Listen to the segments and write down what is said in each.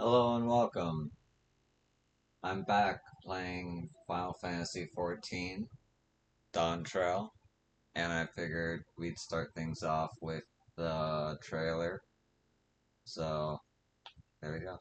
Hello and welcome. I'm back playing Final Fantasy XIV, Dawntrail, and I figured we'd start things off with the trailer. So, there we go.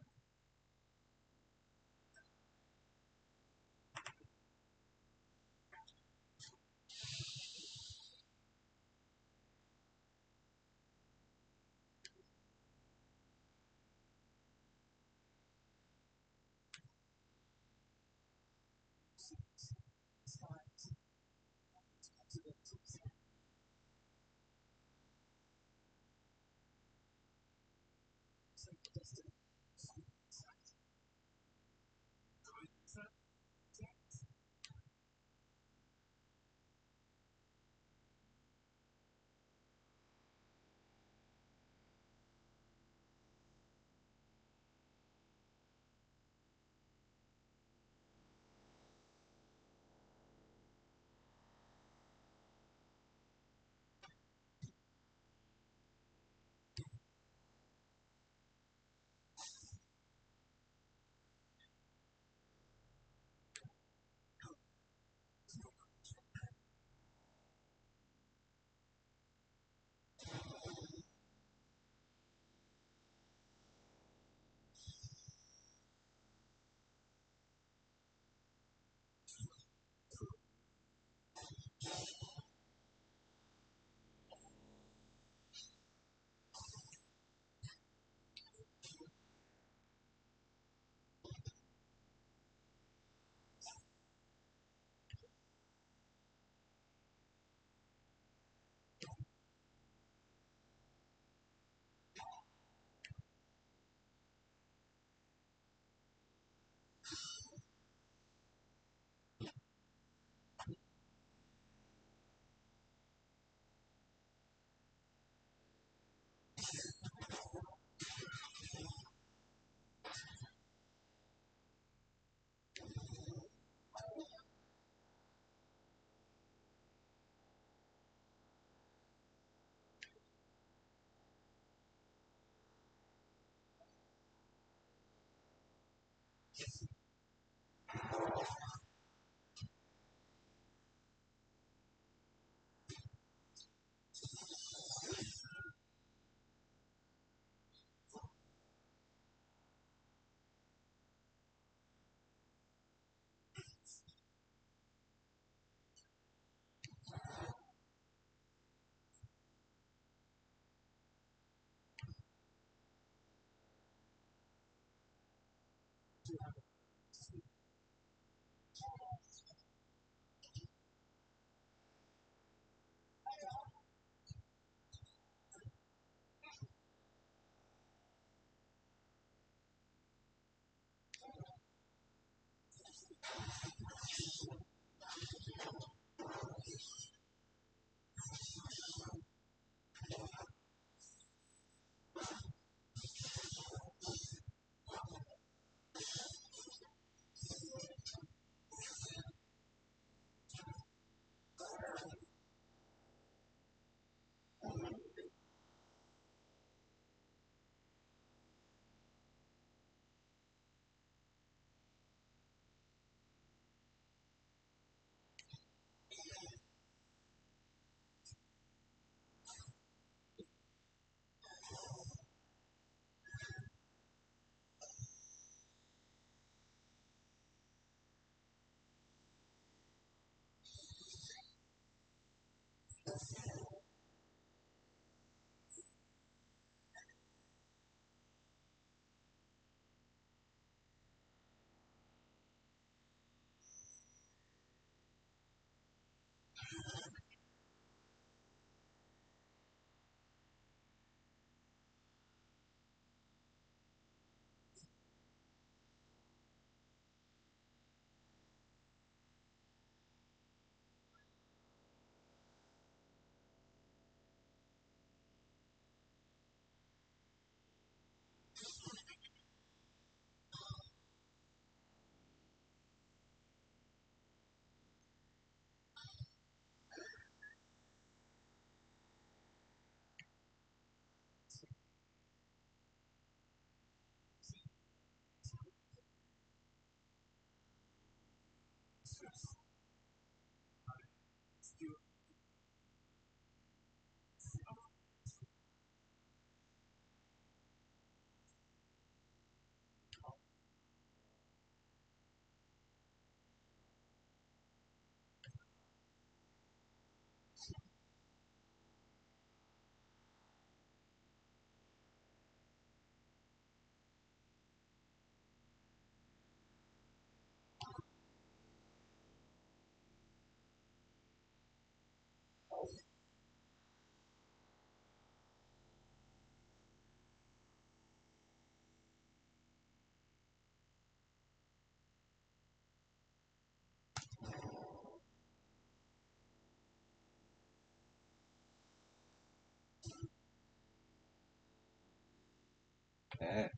Okay.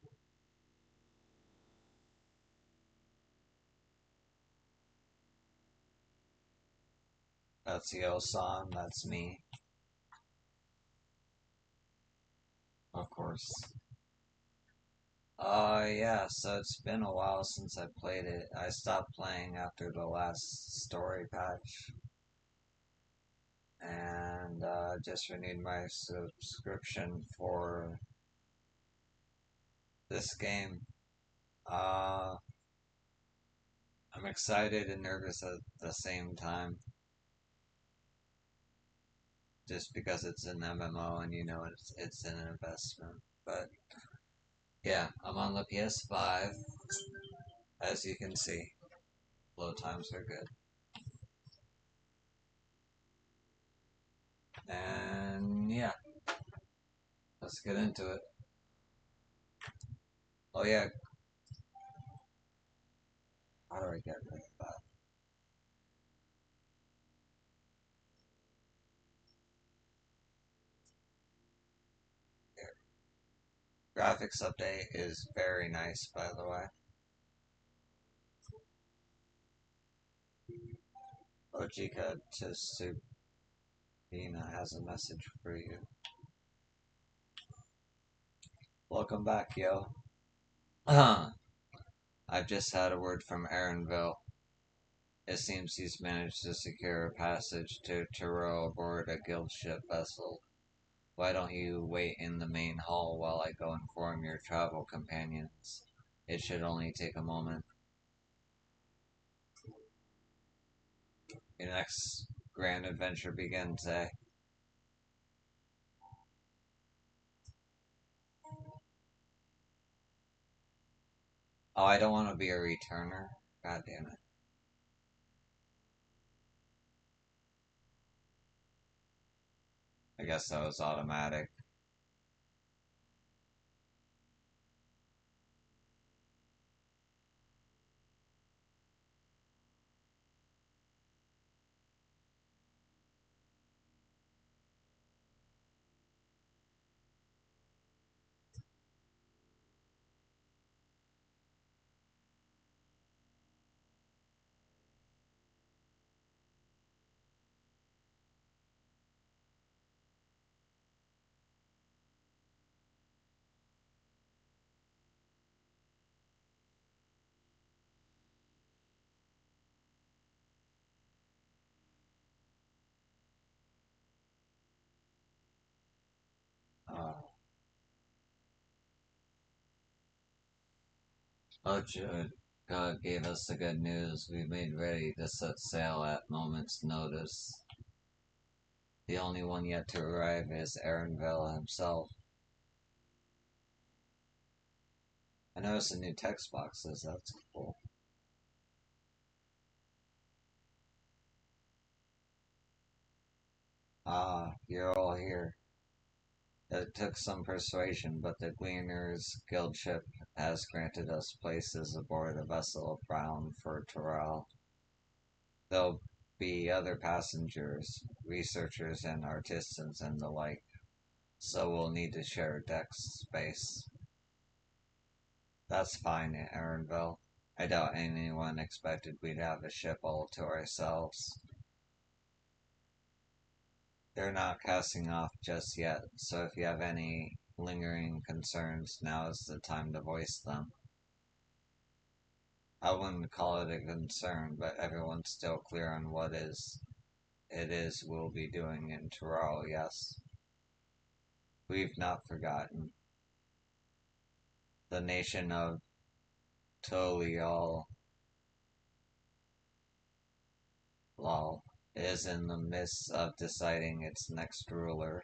That's Yosan, that's me. Of course. Yeah, so it's been a while since I played it. I stopped playing after the last story patch. And just renewed my subscription for this game. Uh, I'm excited and nervous at the same time, just because it's an MMO and you know it's an investment. But yeah, I'm on the PS5, as you can see. Load times are good, and yeah, let's get into it. Oh yeah, how do I get rid of that? Here. Graphics update is very nice, by the way. Ojika Tsubina has a message for you. Welcome back, yo. I've just had a word from Aaronville. It seems he's managed to secure a passage to Tyrrell aboard a guild ship vessel. Why don't you wait in the main hall while I go inform your travel companions? It should only take a moment. Your next grand adventure begins, eh? Oh, I don't want to be a returner. God damn it. I guess that was automatic. Uh, Ocho God gave us the good news. We made ready to set sail at moment's notice. The only one yet to arrive is Aaronville himself. I noticed the new text boxes. That's cool. Ah, you're all here. It took some persuasion, but the Gleaners Guild ship has granted us places aboard a vessel bound for Tyrrell. There'll be other passengers, researchers and artisans and the like, so we'll need to share deck space. That's fine, Aaronville. I doubt anyone expected we'd have a ship all to ourselves. They're not casting off just yet, so if you have any lingering concerns, now is the time to voice them. I wouldn't call it a concern, but everyone's still clear on what it is we'll be doing in Tyrrell, yes? We've not forgotten. The nation of Toliol Lol is in the midst of deciding its next ruler.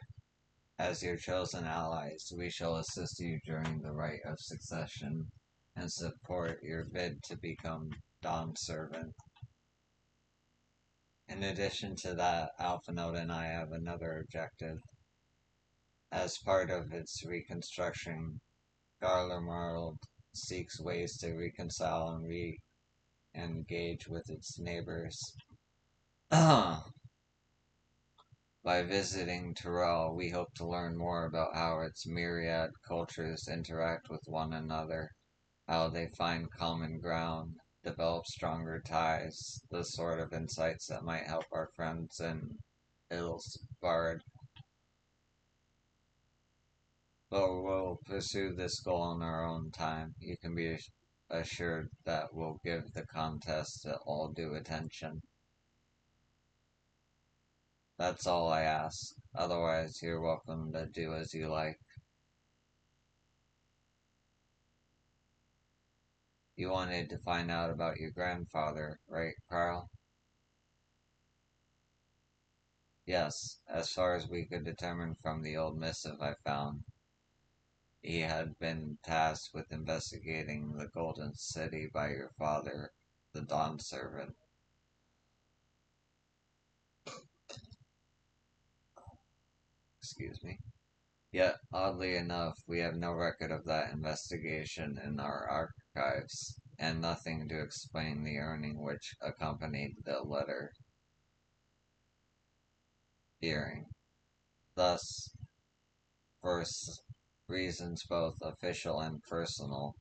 As your chosen allies, we shall assist you during the rite of succession and support your bid to become Dom servant. In addition to that, Alphanote and I have another objective. As part of its reconstruction, Garlemald seeks ways to reconcile and re-engage with its neighbors. By visiting Tyrell, we hope to learn more about how its myriad cultures interact with one another, how they find common ground, develop stronger ties, the sort of insights that might help our friends in Ilsbard. But we'll pursue this goal in our own time. You can be assured that we'll give the contest all due attention. That's all I ask. Otherwise, you're welcome to do as you like. You wanted to find out about your grandfather, right, Carl? Yes, as far as we could determine from the old missive I found. He had been tasked with investigating the Golden City by your father, the Dawn Servant. Excuse me. Yet, oddly enough, we have no record of that investigation in our archives, and nothing to explain the earning which accompanied the letter hearing. Thus, for reasons both official and personal,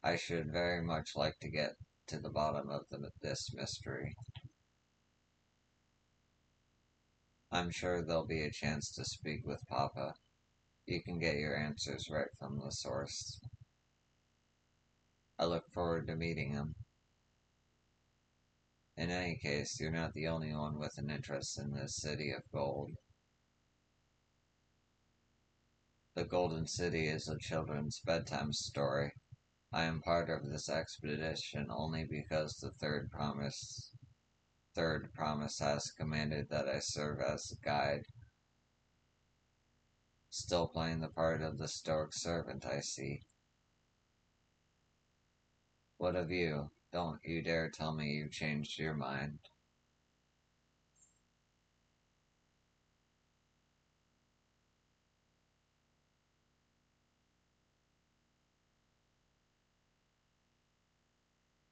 I should very much like to get to the bottom of this mystery. I'm sure there'll be a chance to speak with Papa. You can get your answers right from the source. I look forward to meeting him. In any case, you're not the only one with an interest in this city of gold. The Golden City is a children's bedtime story. I am part of this expedition only because the third promise has commanded that I serve as a guide. Still playing the part of the stoic servant, I see. What of you? Don't you dare tell me you've changed your mind.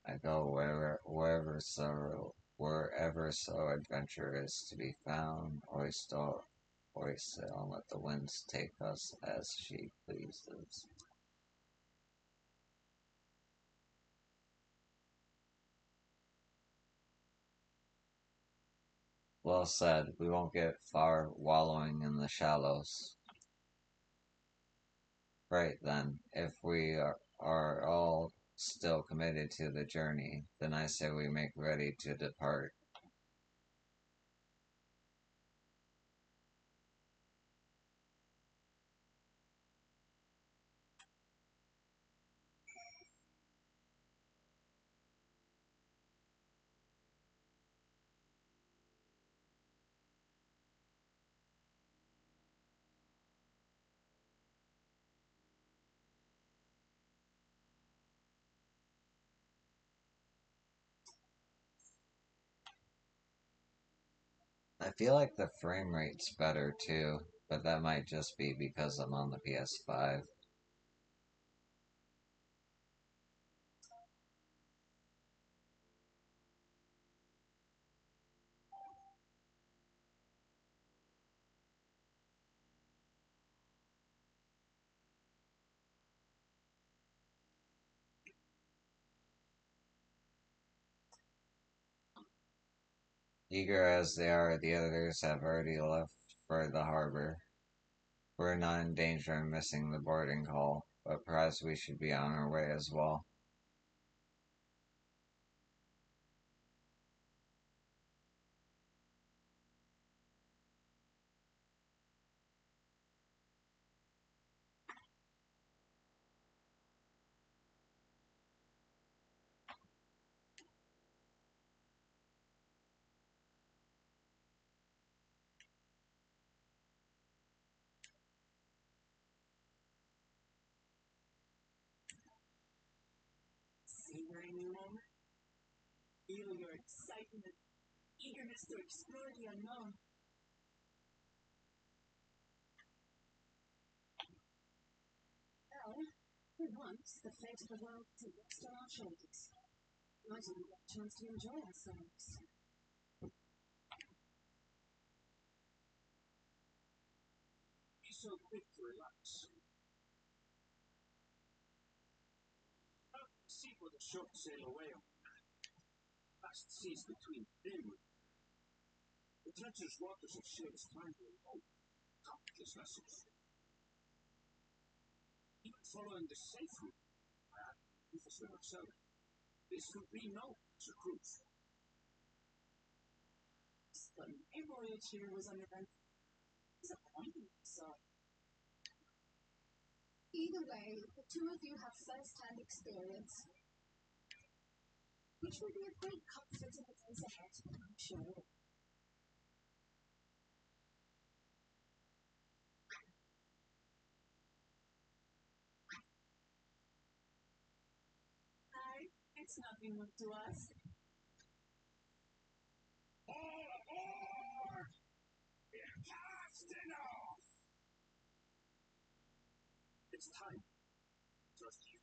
I go wherever so adventure is to be found, hoist sail, and let the winds take us as she pleases. Well said, we won't get far wallowing in the shallows. Right then, if we are all still committed to the journey, then I say we make ready to depart. I feel like the frame rate's better too, but that might just be because I'm on the PS5. Eager as they are, the others have already left for the harbor. We're not in danger of missing the boarding call, but perhaps we should be on our way as well. Savoring the moment, feel your excitement, eagerness to explore the unknown. Well, for once, the fate of the world to rest on our shoulders. Might even get a chance to enjoy ourselves. so quick to relax. See what the ship sail away on. Vast seas between them. The treacherous waters of ships climb to countless vessels. Even following the safe route, Professor herself, this would be no to cruise. But my voyage here was uneventful. Disappointing, so. Either way, the two of you have first-hand experience, which will be a great comfort in the days ahead, I'm sure. It's nothing new to us. All aboard! We're casting off! It's time. Trust you.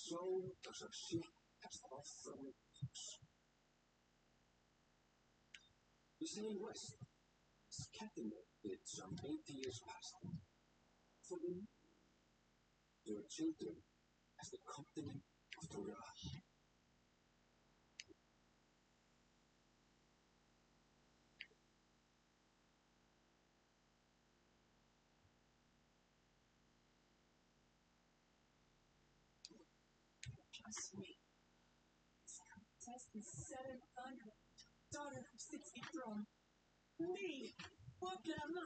So does a ship cast off from its we sail west, as Captain did some 80 years past. For them, your children as the continent of Torah. Trust me. This contest is settled under daughter who sits enthroned. Me, what can I not?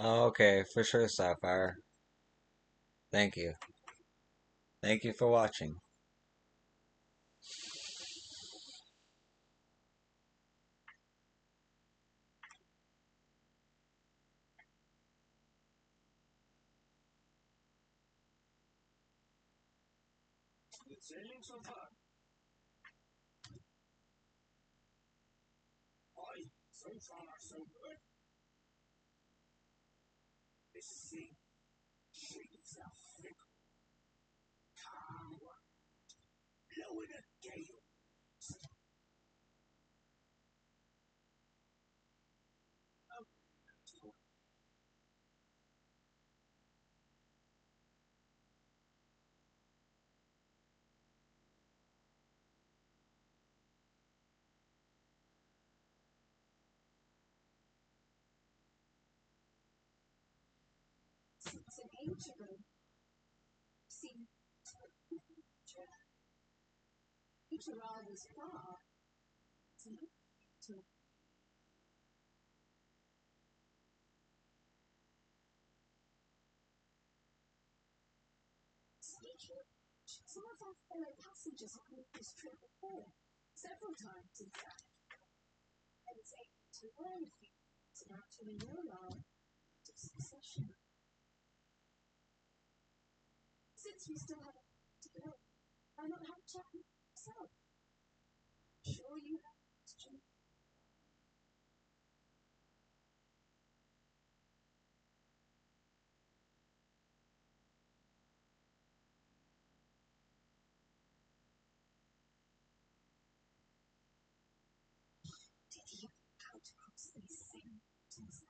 Okay, for sure, Sapphire. Thank you. Thank you for watching. It's sailing so far. Aye, so far so good. This sea shades are thick. Calm, blowing a gale. It's an ancient room. Seen each arrival was far. To some of our fellow passengers have made this trip before, several times in fact. I was able to learn a few things and actually know our succession. Since we still have a to go, why not have a chat with yourself? Sure you have a question. Did you come across these same mountains?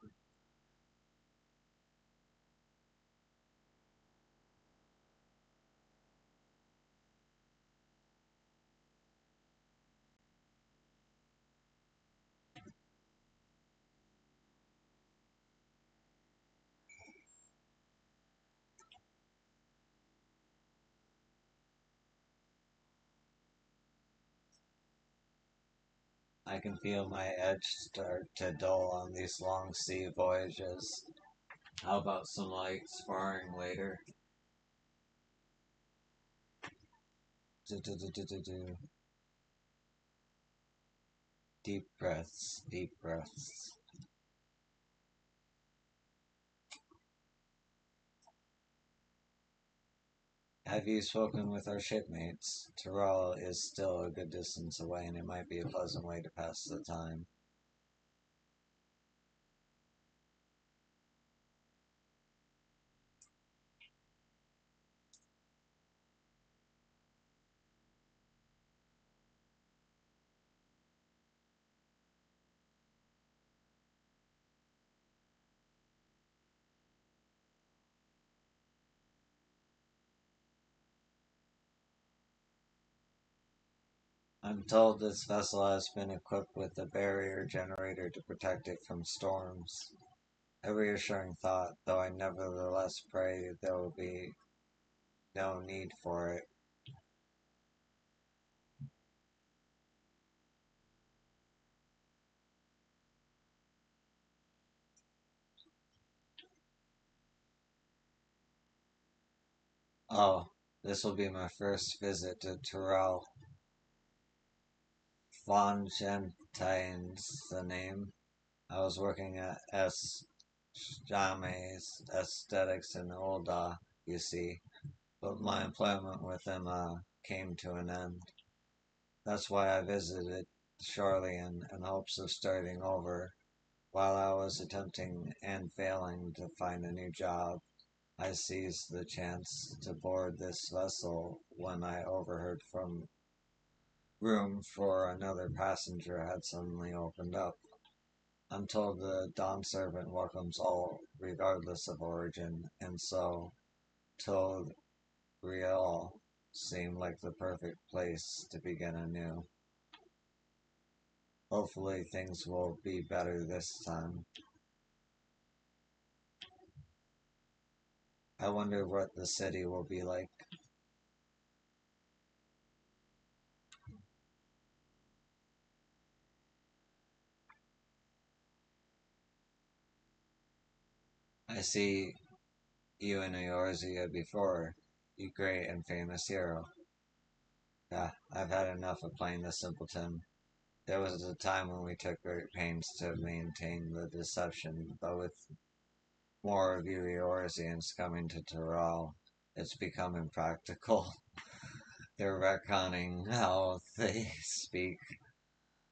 I can feel my edge start to dull on these long sea voyages. How about some light sparring later? Do. Deep breaths, deep breaths. Have you spoken with our shipmates? Tyrrell is still a good distance away, and it might be a pleasant way to pass the time. I'm told this vessel has been equipped with a barrier generator to protect it from storms. A reassuring thought, though I nevertheless pray there will be no need for it. Oh, this will be my first visit to Tyrrell. Von Gentine's the name. I was working at S. Jame's Aesthetics in Olda, you see, but my employment with him came to an end. That's why I visited Charlie in hopes of starting over. While I was attempting and failing to find a new job, I seized the chance to board this vessel when I overheard from room for another passenger had suddenly opened up. I'm told the Dawn servant welcomes all regardless of origin, and so told Riel seemed like the perfect place to begin anew. Hopefully things will be better this time. I wonder what the city will be like. I see you in Eorzea before, you great and famous hero. Yeah, I've had enough of playing the simpleton. There was a time when we took great pains to maintain the deception, but with more of you Eorzeans coming to Tyrrell, it's become impractical. They're retconning how they speak.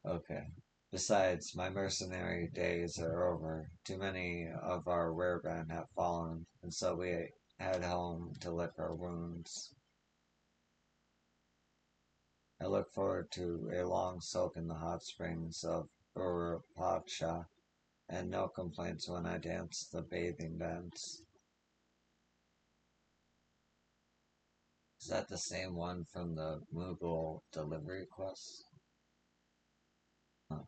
Okay. Besides, my mercenary days are over. Too many of our rareband have fallen, and so we head home to lick our wounds. I look forward to a long soak in the hot springs of Urupacha, and no complaints when I dance the bathing dance. Is that the same one from the Moogle delivery quest? Huh.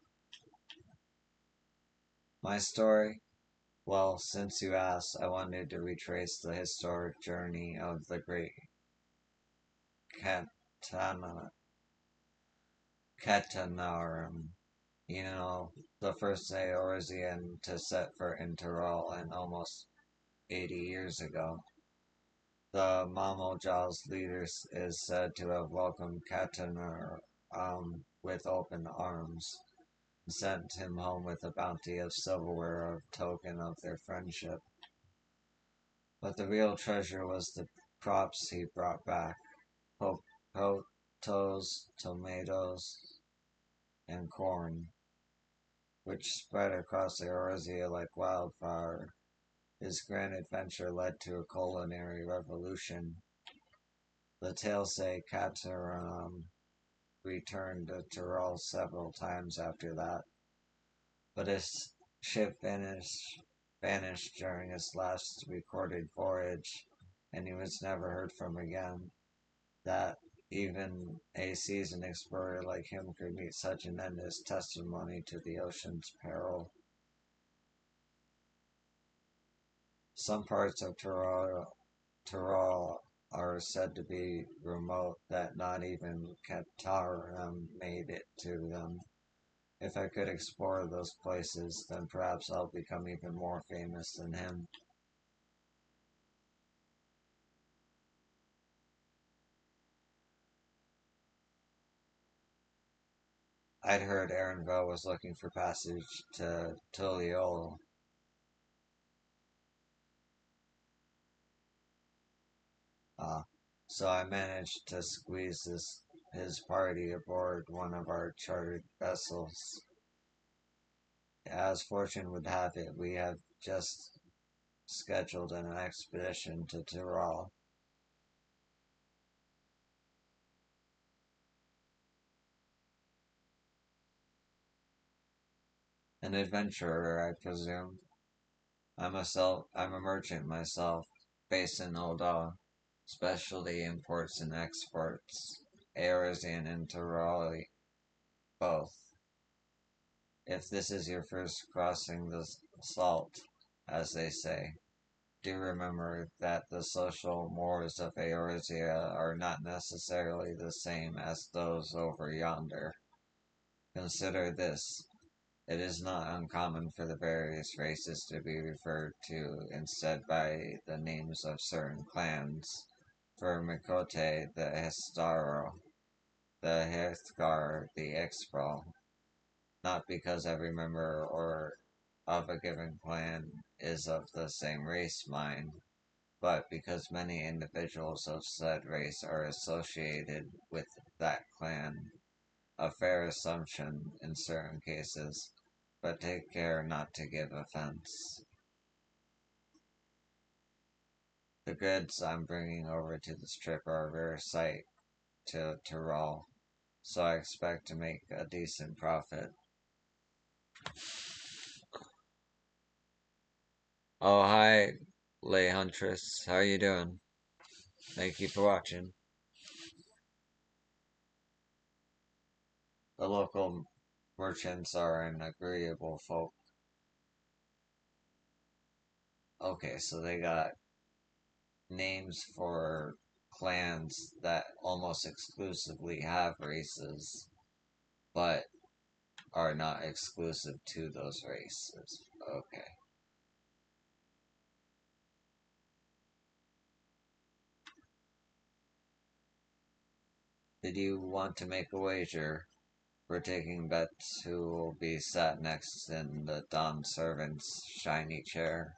My story? Well, since you asked, I wanted to retrace the historic journey of the great Katana, Katanarum. You know, the first Eorzean to set foot in Tyrol and almost 80 years ago. The Mamojaw's leader is said to have welcomed Katanar with open arms, and sent him home with a bounty of silverware of token of their friendship. But the real treasure was the crops he brought back: potatoes, tomatoes, and corn, which spread across Eorzea like wildfire. His grand adventure led to a culinary revolution. The tales say Kataram returned to Tyrol several times after that, but his ship vanished during his last recorded voyage, and he was never heard from again. That even a seasoned explorer like him could meet such an end is testimony to the ocean's peril. Some parts of Tyrol are said to be remote that not even Kataram made it to them. If I could explore those places, then perhaps I'll become even more famous than him. I'd heard Aaronville was looking for passage to Tuliol. Uh, so I managed to squeeze his party aboard one of our chartered vessels. As fortune would have it, we have just scheduled an expedition to Tyrol. An adventurer, I presume. I'm a merchant myself, based in Olda. Specialty imports and exports. Aerosian and Tyrol, both. If this is your first crossing the salt, as they say, do remember that the social mores of Eorzea are not necessarily the same as those over yonder. Consider this. It is not uncommon for the various races to be referred to instead by the names of certain clans. For Mikote, the Hestaro, the Hearthgar, the Expral, not because every member or of a given clan is of the same race, mind, but because many individuals of said race are associated with that clan. A fair assumption in certain cases, but take care not to give offense. The goods I'm bringing over to this trip are a rare sight to Tyrol, so I expect to make a decent profit. Oh, hi, Lay Huntress. How are you doing? Thank you for watching. The local merchants are an agreeable folk. Okay, so they got names for clans that almost exclusively have races, but are not exclusive to those races. Okay. Did you want to make a wager? We're taking bets who will be sat next in the Dom servant's shiny chair.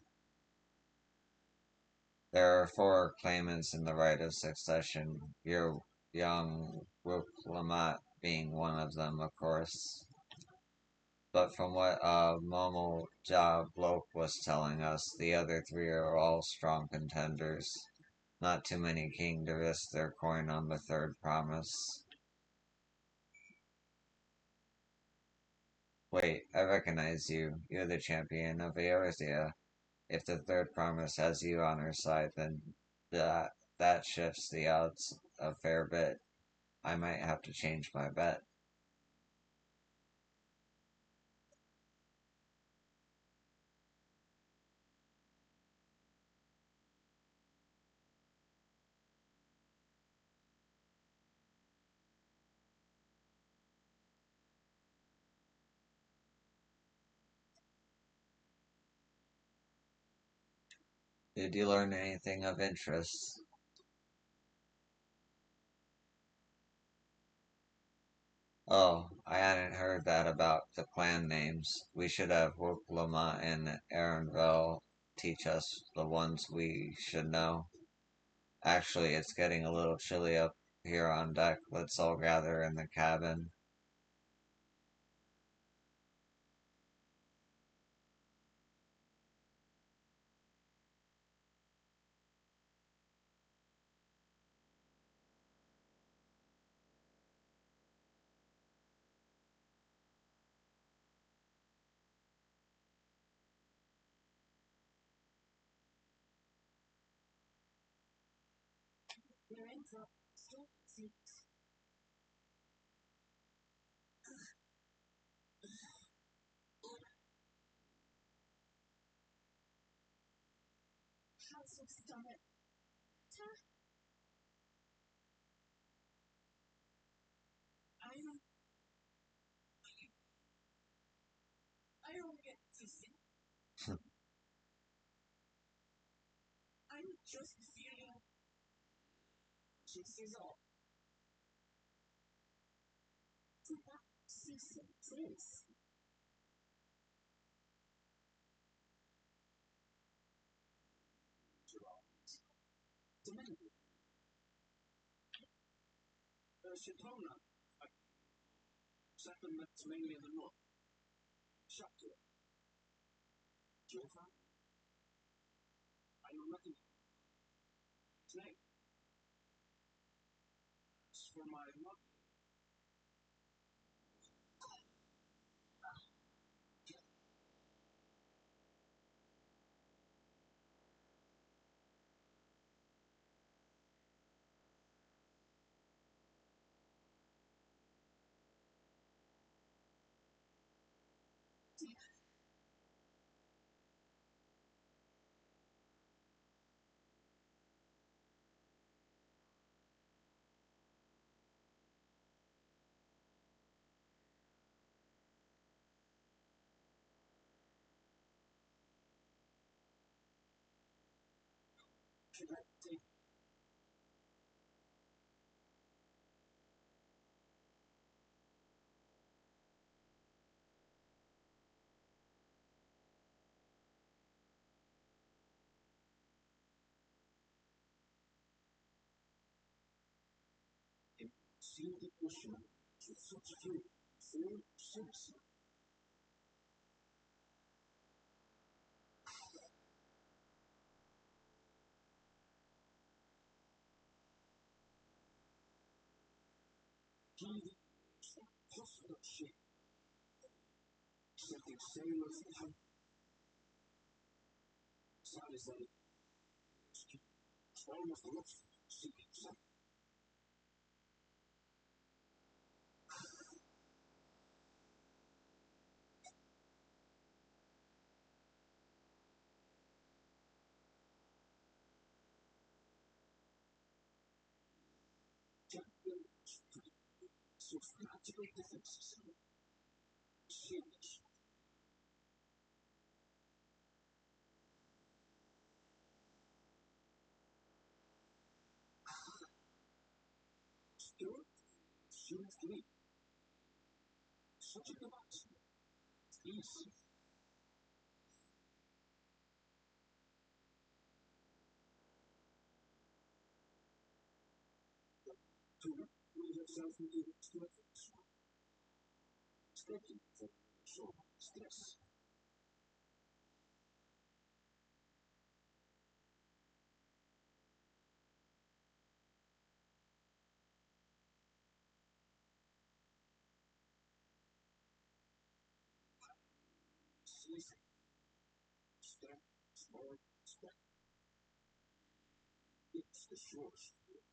There are four claimants in the right of succession, your young Wuklamot being one of them, of course. But from what Momo Ja Bloke was telling us, the other three are all strong contenders. Not too many keen to risk their coin on the third promise. Wait, I recognize you. You're the champion of Eorzea. If the third promise has you on her side, then that shifts the odds a fair bit. I might have to change my bet. Did you learn anything of interest? Oh, I hadn't heard that about the clan names. We should have Woklama and Aaronville teach us the ones we should know. Actually, it's getting a little chilly up here on deck. Let's all gather in the cabin. You're in for storm seats. How's your stomach? I'm ffxiv. So what c6 is? Demanded. Shitona. Settlements mainly in the north. Shakti. Jova. I know nothing. Snake. It's for my mother. Can I take him? See the ocean. With such few. 4, 6. He possible ship. Setting sailors and Salisbury. Almost lost. Seeking some. Champion. So natural differences. Serious. Still, seems to me. Such a device. Easy. To put yourself into the stress. Stretching for short stress. Season. Step. Small. Step. It's the short. Start.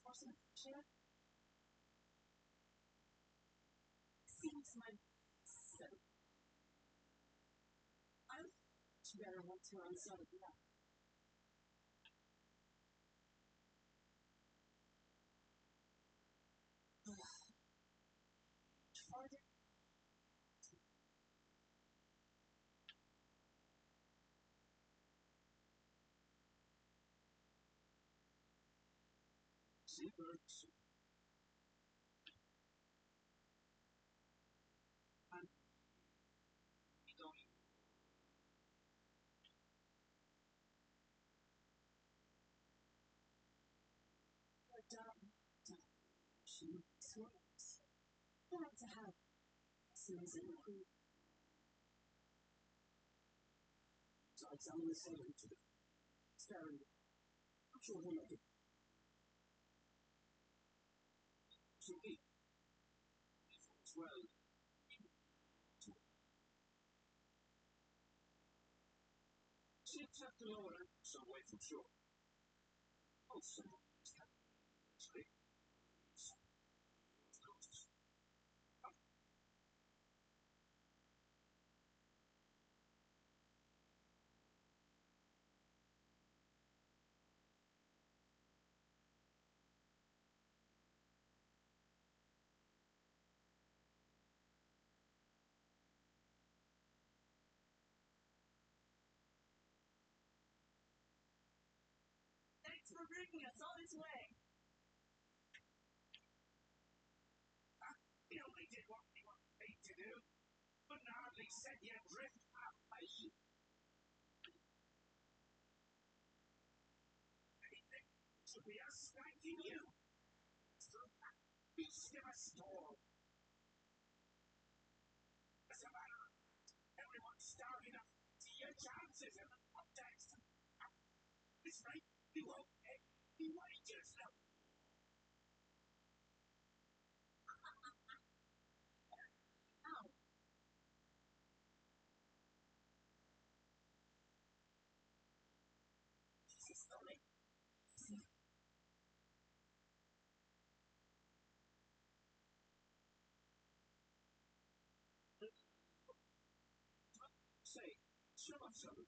Awesome. Shit. Seems my so. I'm much better once we're on solid ground. Harder. Seabirds. I'm going. We're done. She swims. I like to have lessons in the crew. So I'm the sailing to the very. I'm sure we'll make it. So we. As well. Ships have to lower some way from shore. Also, sleep. Thanks for bringing us all this way. You only did what we were paid to do. Couldn't hardly set you adrift halfway. Anything should be us thanking you. Beast of a storm. As a matter of everyone's starving up to your chances in the context. This night, you won't pay any wages. Ow. This is funny. Say, show us some.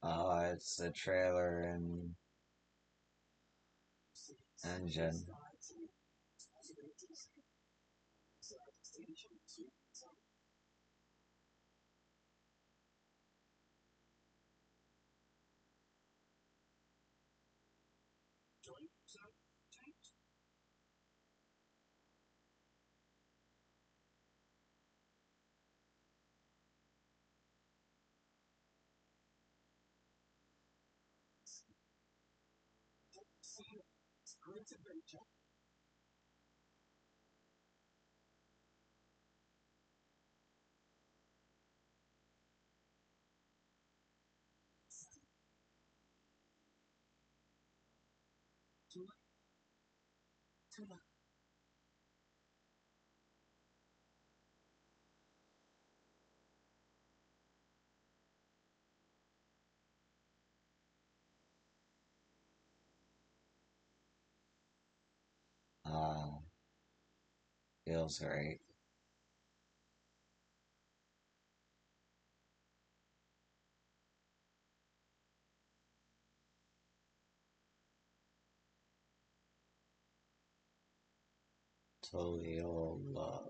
Oh, it's the trailer and engine. Great adventure. Tuna. Uh, feels great. Total love.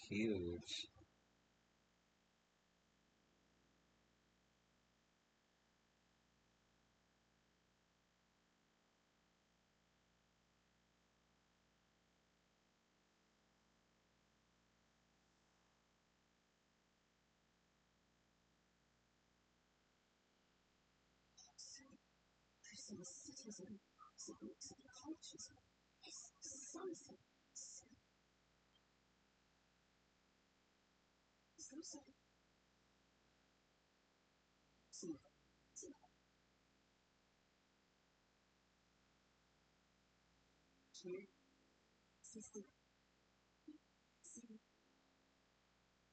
huge. There's some citizen possible to the cultures. Something. Something. Here. System.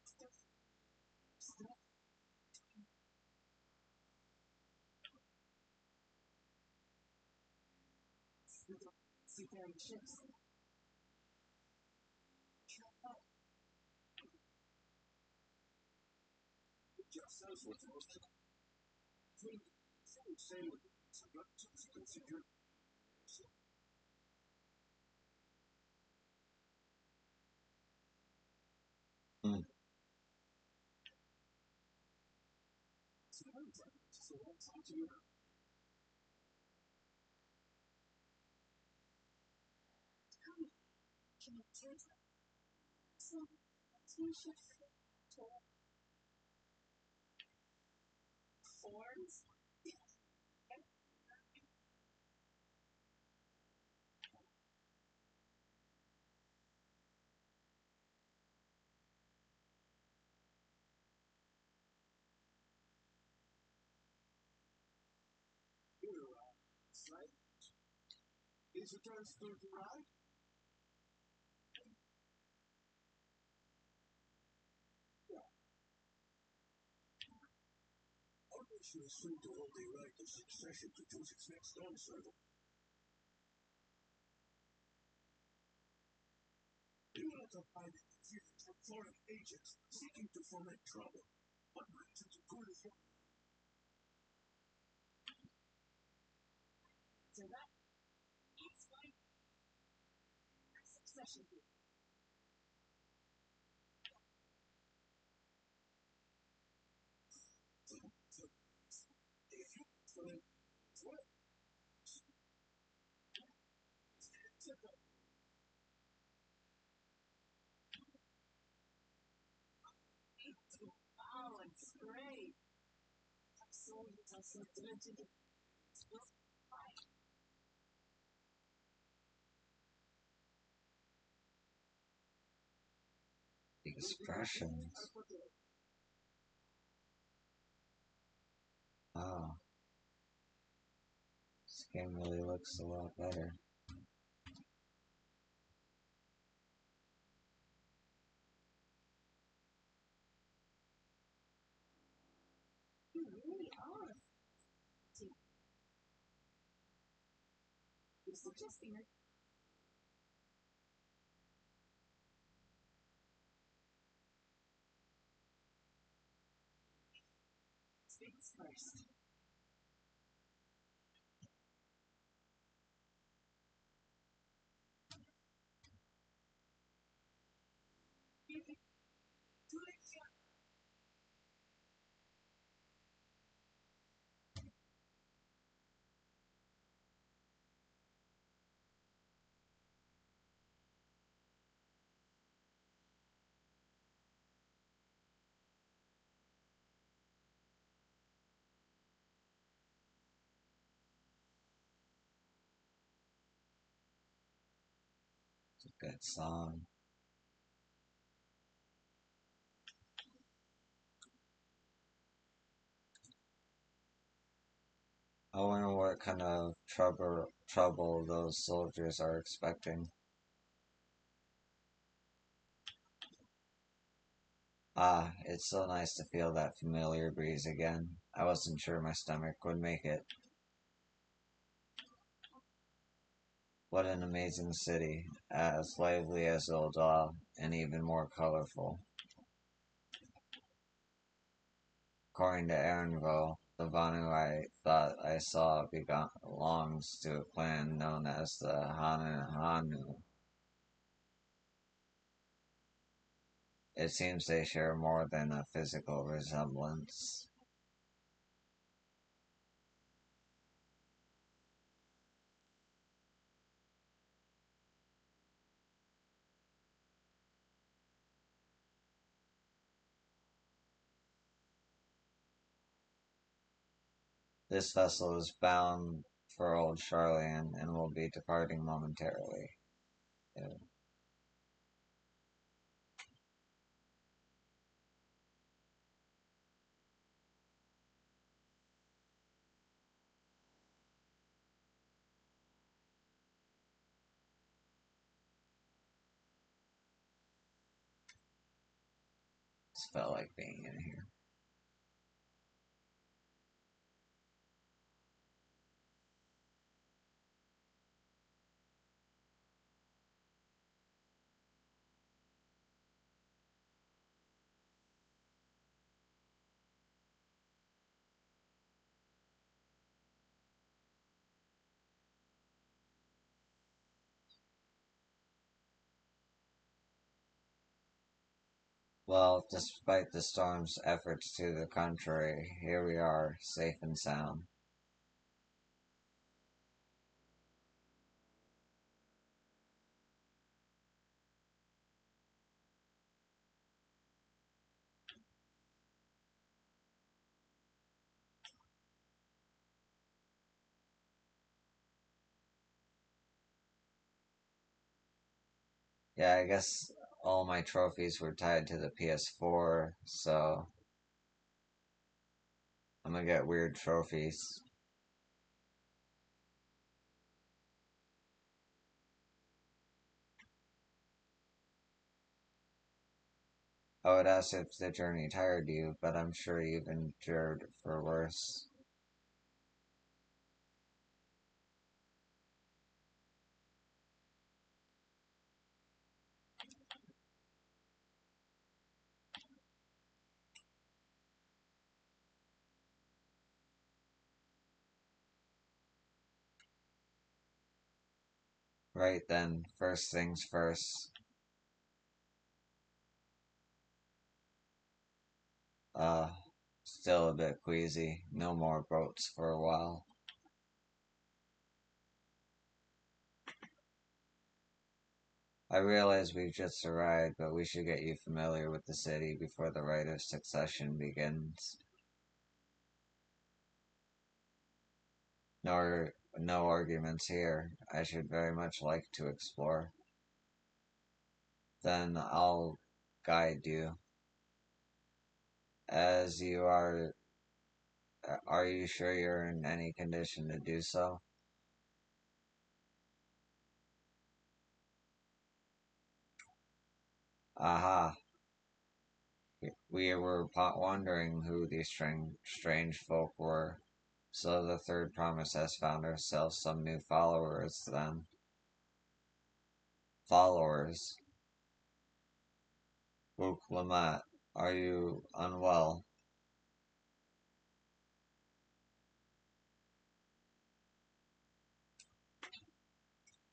Stuff. Stuff. Seafaring ships. Just says what's most of the same with consider. Hmm. So what's on to you? Can you take some t-shirts to forms? Right? Is it time to ride? She assumed to hold the right of succession to Joseph's next servant. You will not find interference from foreign agents seeking to foment trouble. What brings you to Kurdistan? So that is my succession. Oh, it's great. So it's also diligent. Expressions. Wow, this game really looks a lot better. You really are. You're suggesting that things first. Good song. I wonder what kind of trouble those soldiers are expecting. Ah, it's so nice to feel that familiar breeze again. I wasn't sure my stomach would make it. What an amazing city, as lively as Oldal, and even more colorful. According to Aaronville, the Vanu I thought I saw belongs to a clan known as the Hanu. It seems they share more than a physical resemblance. This vessel is bound for Old Charlian and will be departing momentarily. Ew. This felt like being in here. Well, despite the storm's efforts to the contrary, here we are, safe and sound. Yeah, I guess all my trophies were tied to the PS4, so I'm gonna get weird trophies. I would ask if the journey tired you, but I'm sure you've endured for worse. Right then, first things first. Uh, Still a bit queasy. No more boats for a while. I realize we've just arrived, but we should get you familiar with the city before the rite of succession begins. No arguments here. I should very much like to explore. Then I'll guide you. As you are you sure you're in any condition to do so? Aha, we were wondering who these strange folk were. So the third promise has found ourselves some new followers then. Followers. Luke Lamette, are you unwell?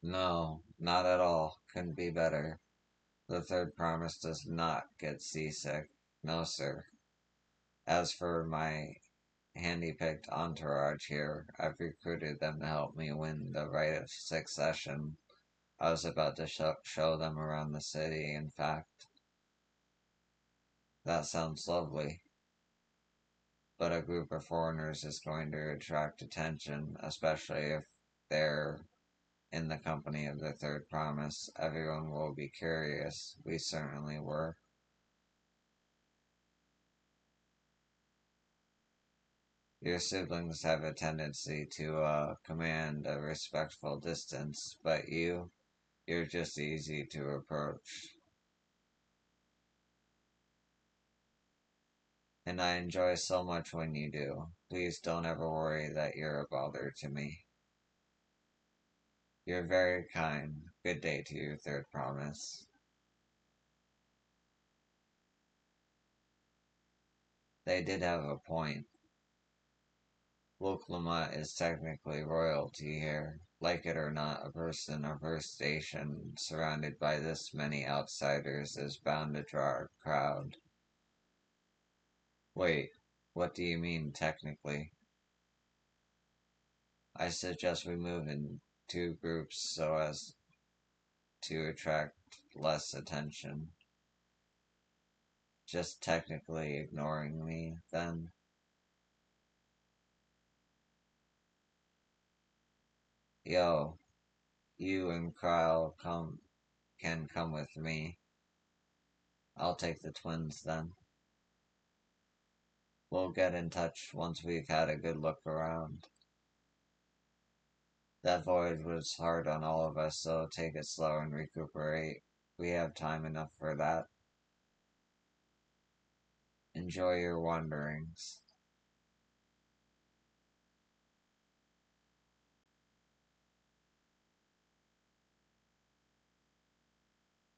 No, not at all. Couldn't be better. The third promise does not get seasick. No, sir. As for my handy-picked entourage here, I've recruited them to help me win the right of succession. I was about to show them around the city, in fact. That sounds lovely. But a group of foreigners is going to attract attention, especially if they're in the company of the third promise. Everyone will be curious. We certainly were. Your siblings have a tendency to command a respectful distance, but you're just easy to approach. And I enjoy so much when you do. Please don't ever worry that you're a bother to me. You're very kind. Good day to you, third promise. They did have a point. Luke Lamont is technically royalty here. Like it or not, a person of her station, surrounded by this many outsiders, is bound to draw a crowd. Wait, what do you mean, technically? I suggest we move in two groups so as to attract less attention. Just technically ignoring me, then? Yo, you and Kyle can come with me. I'll take the twins then. We'll get in touch once we've had a good look around. That voyage was hard on all of us, so take it slow and recuperate. We have time enough for that. Enjoy your wanderings.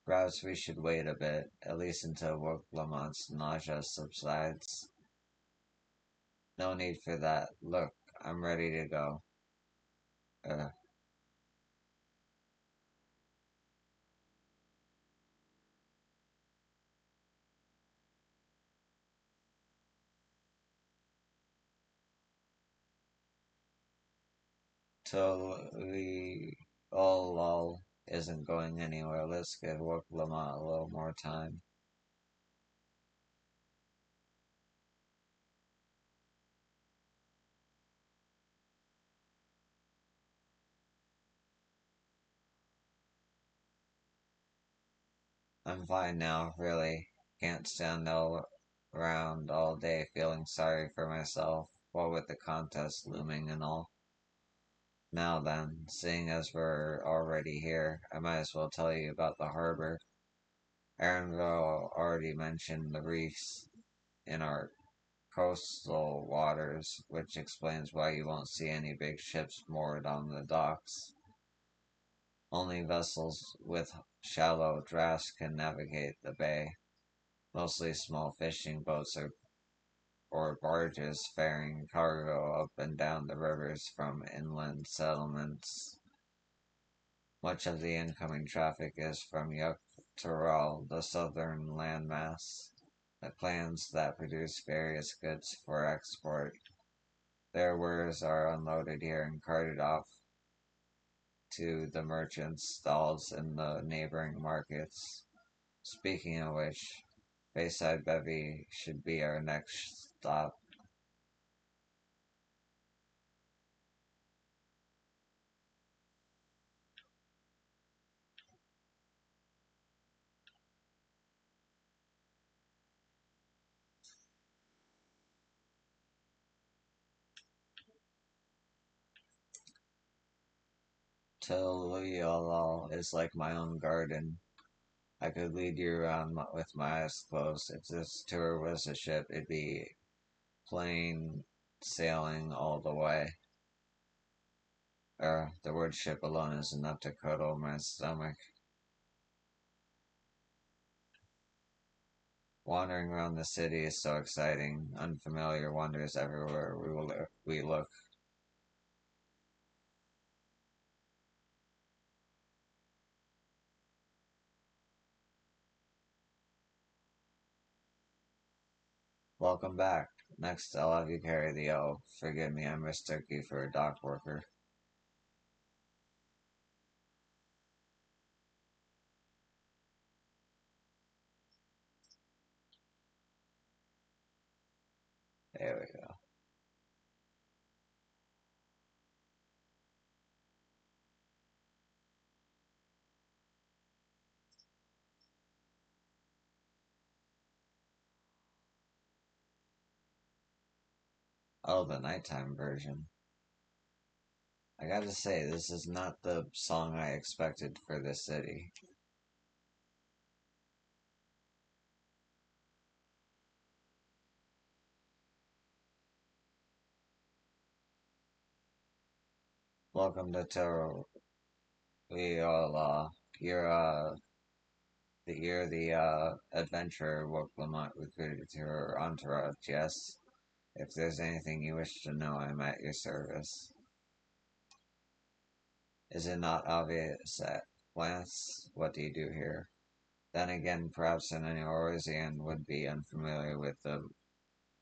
Perhaps we should wait a bit, at least until Woklamont's nausea subsides. No need for that. Look, I'm ready to go. Uh, till we all isn't going anywhere. Let's give Woklamont a little more time. I'm fine now, really. Can't stand around all day feeling sorry for myself, what with the contest looming and all. Now then, seeing as we're already here, I might as well tell you about the harbor. Aaronville already mentioned the reefs in our coastal waters, which explains why you won't see any big ships moored on the docks. Only vessels with shallow drafts can navigate the bay, mostly small fishing boats or barges ferrying cargo up and down the rivers from inland settlements. Much of the incoming traffic is from Yukteral, the southern landmass, the plants that produce various goods for export. Their wares are unloaded here and carted off to the merchants' stalls in the neighboring markets. Speaking of which, Bayside Bevy should be our next stop. Tiliolol is like my own garden. I could lead you around with my eyes closed. If this tour was a ship, it'd be plain sailing all the way. The word ship alone is enough to cuddle my stomach. Wandering around the city is so exciting. Unfamiliar wonders everywhere we look. Welcome back. Next, I'll have you carry the O. Forgive me, I mistook you for a dock worker. There we go. Oh, the nighttime version. I gotta say, this is not the song I expected for this city. Welcome to Terror. We all, you're, you're the adventurer Woke Lamont recruited to her entourage, yes? If there's anything you wish to know, I'm at your service. Is it not obvious at glance? What do you do here? Then again, perhaps an Eorzean would be unfamiliar with the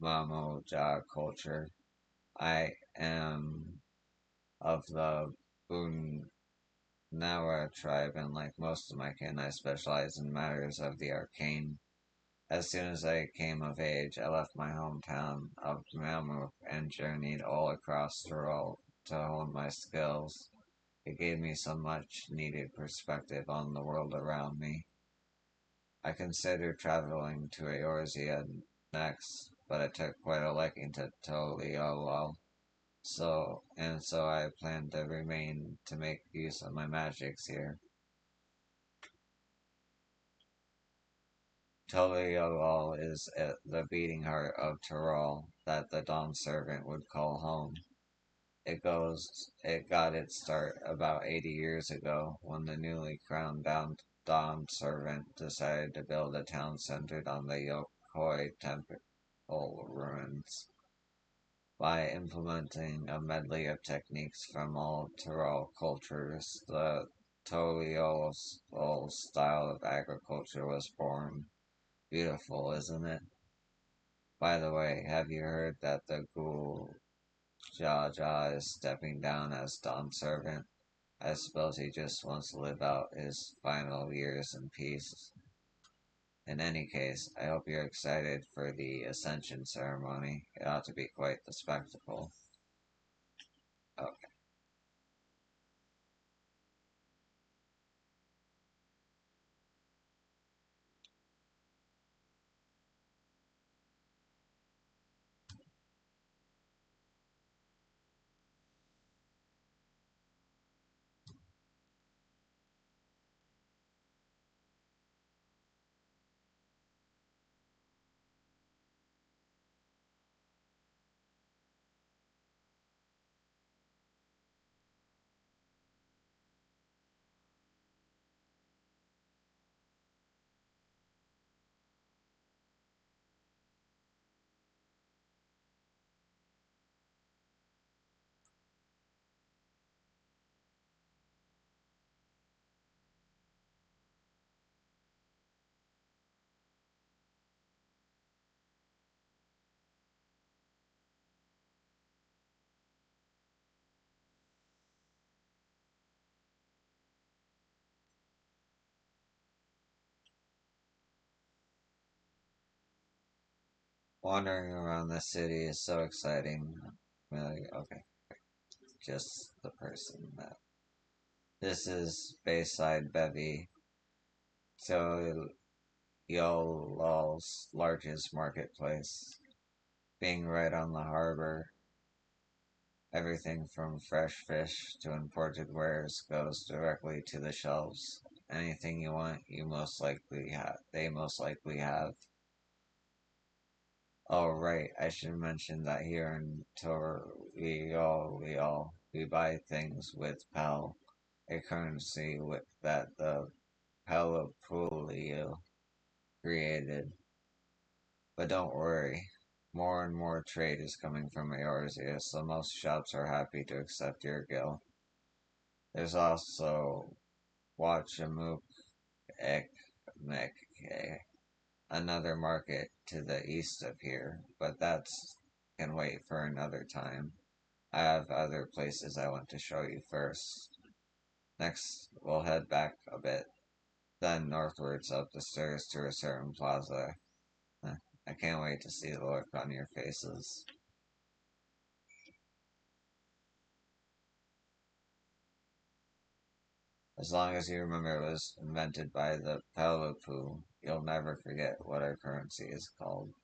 Mamoja culture. I am of the Bunnawa tribe, and like most of my kin, I specialize in matters of the arcane. As soon as I came of age, I left my hometown of Mammoth and journeyed all across the world to hone my skills. It gave me some much needed perspective on the world around me. I considered traveling to Eorzea next, but I took quite a liking to Toliolo, so I plan to remain to make use of my magics here. Toliolo is the beating heart of Tyrol that the Dawn Servant would call home. It got its start about 80 years ago when the newly crowned Dawn Servant decided to build a town centered on the Yokoi temple ruins. By implementing a medley of techniques from all Tyrol cultures, the Toliolo style of agriculture was born. Beautiful, isn't it? By the way, have you heard that the ghoul Jaja is stepping down as Dawn Servant? I suppose he just wants to live out his final years in peace. In any case, I hope you're excited for the Ascension ceremony. It ought to be quite the spectacle. Okay. Wandering around the city is so exciting. Okay, just the person that. This is Bayside Bevy, so Yolol's largest marketplace. Being right on the harbor, everything from fresh fish to imported wares goes directly to the shelves. Anything you want, they most likely have. Oh, right, I should mention that here in Torreon, we buy things with PAL, a currency that the Pelopulio created. But don't worry, more and more trade is coming from Eorzea, so most shops are happy to accept your gil. There's also Wachamuk Ekmek, another market to the east of here, but that's can wait for another time. I have other places I want to show you first. Next, we'll head back a bit, then northwards up the stairs to a certain plaza. I can't wait to see the look on your faces. As long as you remember it was invented by the Pelupu, you'll never forget what our currency is called.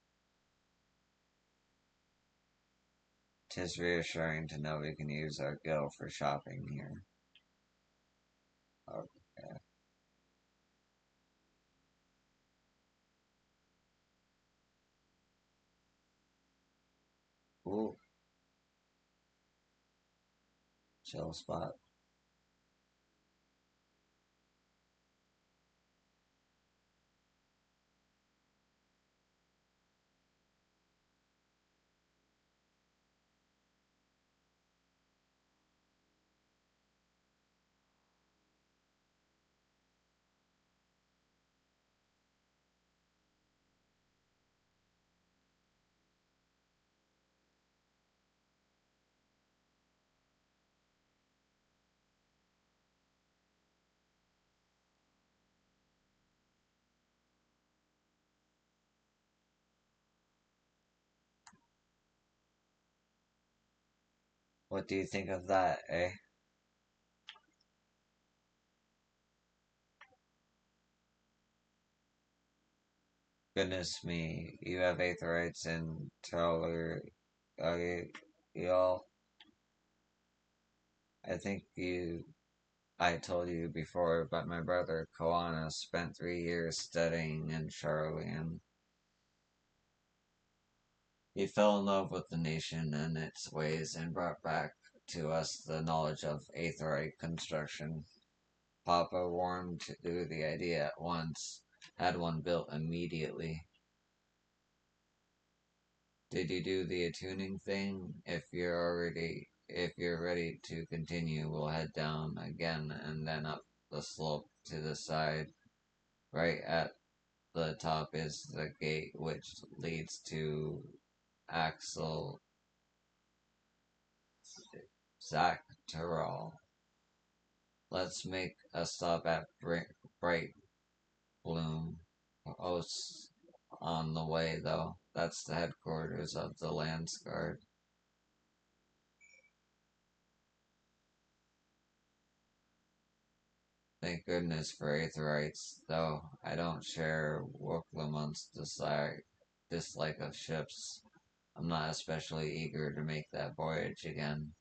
'Tis reassuring to know we can use our gil for shopping here. Okay. Ooh, chill spot. What do you think of that, eh? Goodness me, you have Aetherites in Teller, y'all. I think I told you before, but my brother Koana spent 3 years studying in Charlian. He fell in love with the nation and its ways and brought back to us the knowledge of Aetherite construction. Papa warmed to the idea at once, had one built immediately. Did you do the attuning thing? If you're ready to continue, we'll head down again and then up the slope to the side. Right at the top is the gate which leads to Axel Zachteral. Let's make a stop at Bright Bloom. Posts on the way, though. That's the headquarters of the Lance Guard. Thank goodness for Aetherites, though I don't share Worklamon's dislike of ships. I'm not especially eager to make that voyage again.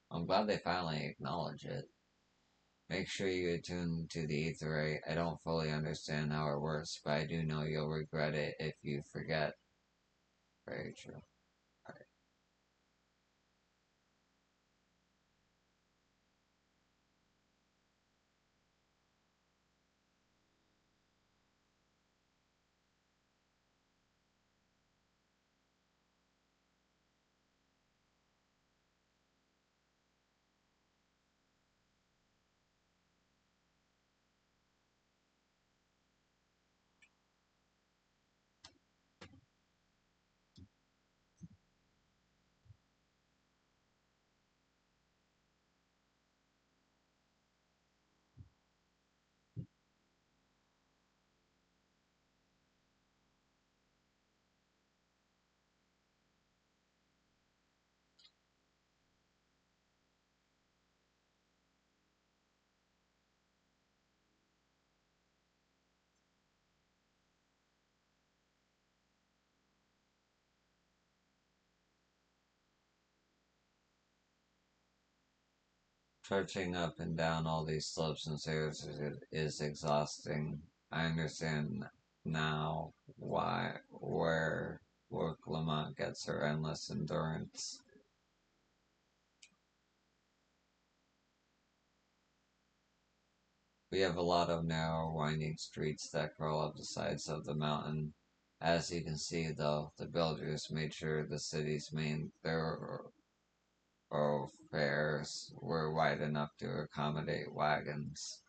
I'm glad they finally acknowledge it. Make sure you attune to the Aetherite. I don't fully understand how it works, but I do know you'll regret it if you forget. Very true. Alright. Trudging up and down all these slopes and stairs is exhausting. I understand now where Lamont gets her endless endurance. We have a lot of narrow, winding streets that crawl up the sides of the mountain. As you can see, though, the builders made sure the city's main thoroughfares were wide enough to accommodate wagons.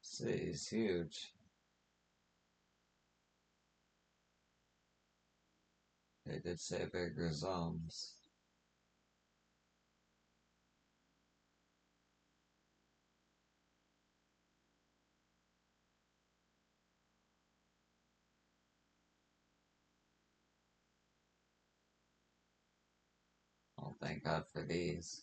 City's huge. They did say bigger zones. Oh, thank God for these.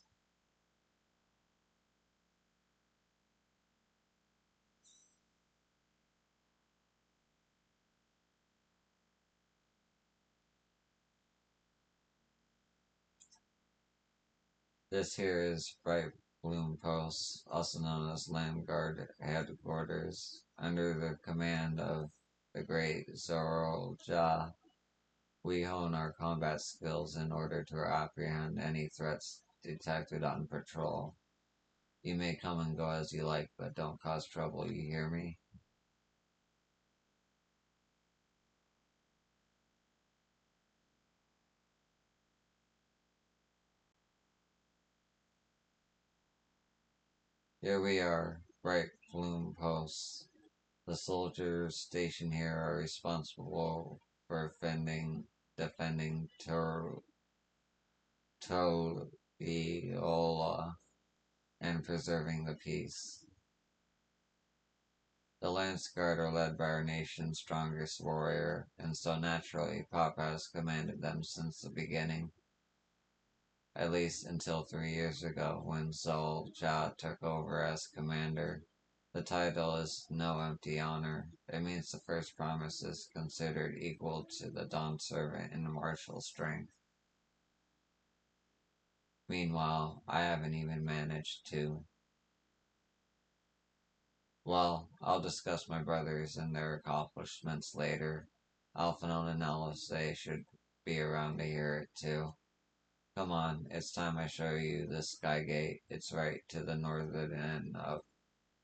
This here is Bright Bloom Post, also known as Land Guard Headquarters, under the command of the great Zoro Ja. We hone our combat skills in order to apprehend any threats detected on patrol. You may come and go as you like, but don't cause trouble, you hear me? Here we are, bright plume posts. The soldiers stationed here are responsible for defending Toliola and preserving the peace. The Lance Guard are led by our nation's strongest warrior, and so naturally Papa has commanded them since the beginning. At least until 3 years ago when Sol Ja took over as commander. The title is no empty honor. It means the first promise is considered equal to the Dawn Servant in martial strength. Meanwhile, I haven't even managed to. Well, I'll discuss my brothers and their accomplishments later. Alphinaud and Alice should be around to hear it too. Come on, it's time I show you the Sky Gate. It's right to the northern end of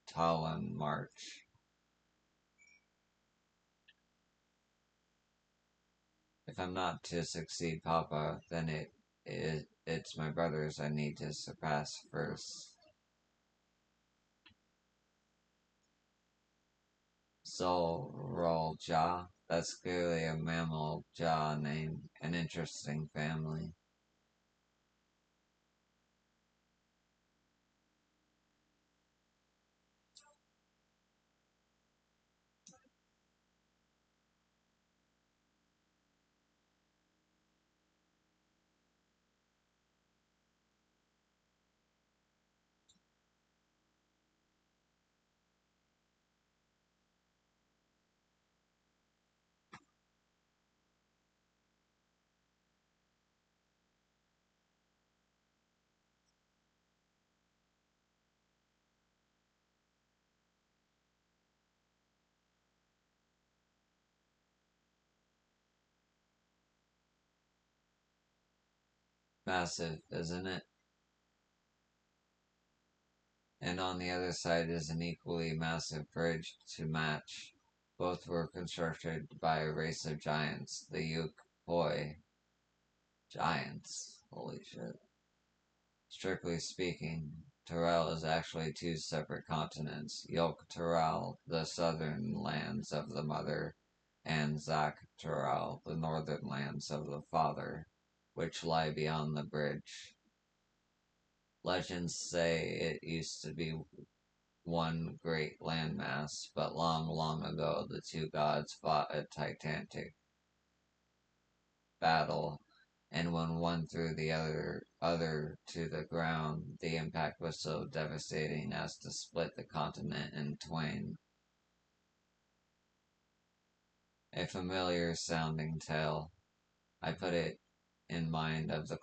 Talon March. If I'm not to succeed Papa, then it's my brothers I need to surpass first. Sol Ja, that's clearly a mammal Ja name, an interesting family. Massive, isn't it? And on the other side is an equally massive bridge to match. Both were constructed by a race of giants, the Yuk-Poi. Giants. Holy shit. Strictly speaking, Terrell is actually two separate continents. Yolk Terrell, the southern lands of the mother, and Zak Terrell, the northern lands of the father, which lie beyond the bridge. Legends say it used to be one great landmass, but long, long ago the two gods fought a titanic battle, and when one threw the other to the ground, the impact was so devastating as to split the continent in twain. A familiar sounding tale. I put it in mind of the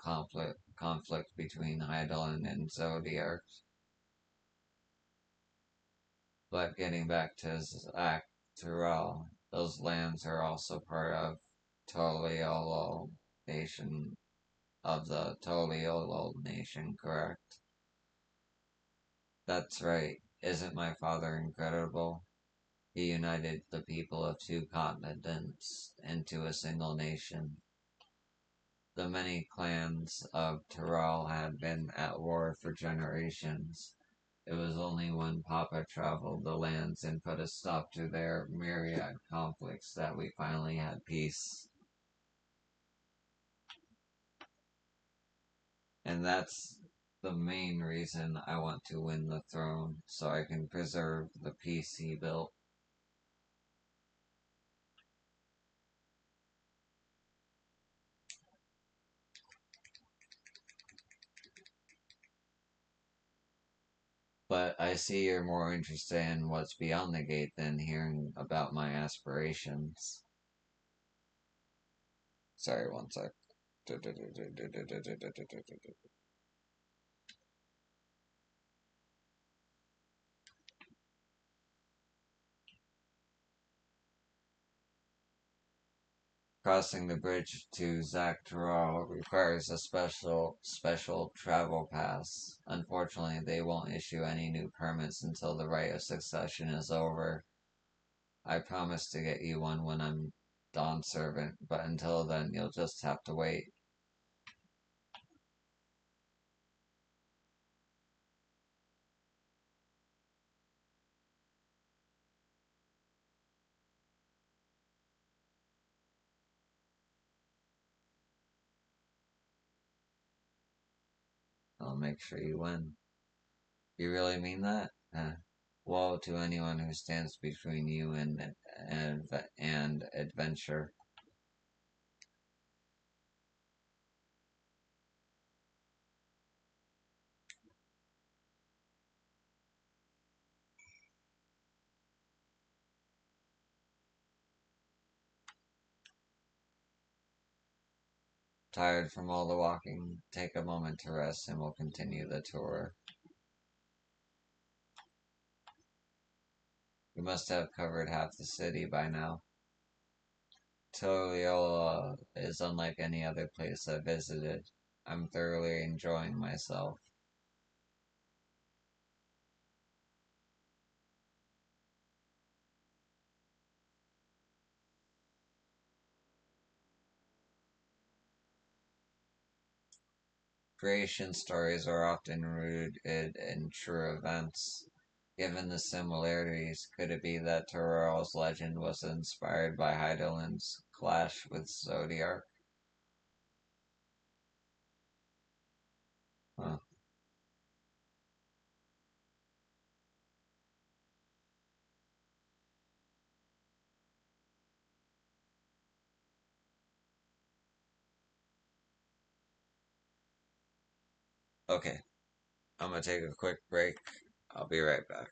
conflict between Hydaelyn and Zodiac. But getting back to Zak Terrell, those lands are also part of Toliolo Nation of the Toliolo Nation, correct? That's right. Isn't my father incredible? He united the people of two continents into a single nation. The many clans of Tyrol had been at war for generations. It was only when Papa traveled the lands and put a stop to their myriad conflicts that we finally had peace. And that's the main reason I want to win the throne, so I can preserve the peace he built. But I see you're more interested in what's beyond the gate than hearing about my aspirations. Sorry, one sec. Crossing the bridge to Zaktaral requires a special travel pass. Unfortunately, they won't issue any new permits until the right of succession is over. I promise to get you one when I'm Dawn Servant, but until then, you'll just have to wait. make sure you win. You really mean that? Woe to anyone who stands between you and adventure. Tired from all the walking? Take a moment to rest and we'll continue the tour. We must have covered half the city by now. Toriola is unlike any other place I've visited. I'm thoroughly enjoying myself. Creation stories are often rooted in true events. Given the similarities, could it be that Toror's legend was inspired by Heidelin's clash with Zodiac? Huh. Okay, I'm gonna take a quick break. I'll be right back.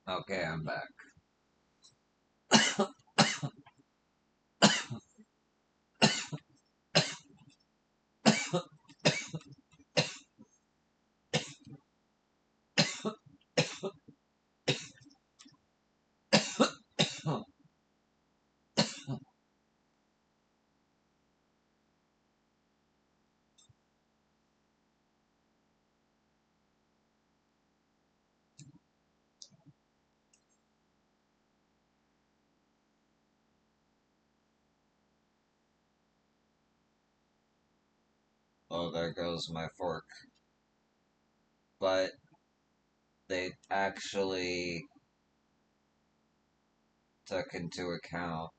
Okay, I'm back. Oh, there goes my fork. But they actually took into account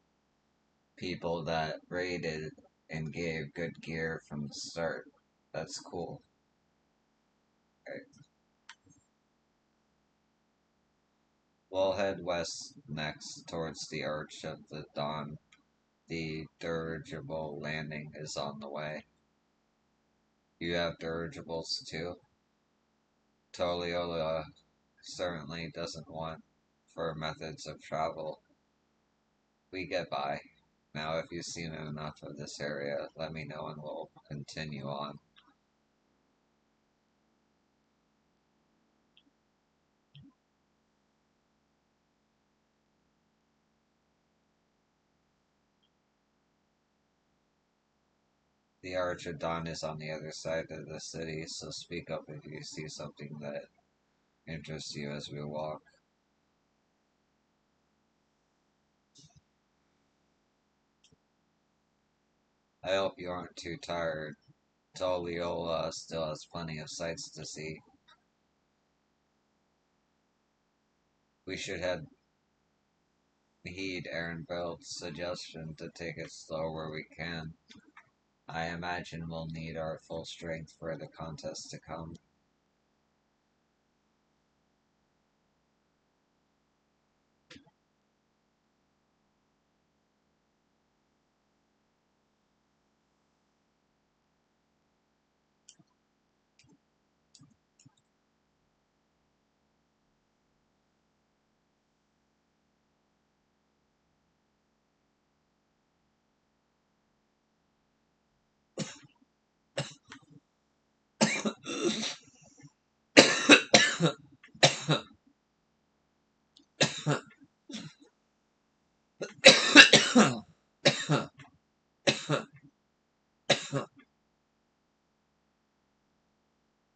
people that rated and gave good gear from the start. That's cool. Okay. We'll head west next towards the Arch of the Dawn. The dirigible landing is on the way. You have dirigibles too? Toliola certainly doesn't want for methods of travel. We get by. Now, if you've seen enough of this area, let me know and we'll continue on. The Arch of Dawn is on the other side of the city, so speak up if you see something that interests you as we walk. I hope you aren't too tired. Toliola still has plenty of sights to see. We should heed Aaronfeld's suggestion to take it slow where we can. I imagine we'll need our full strength for the contest to come.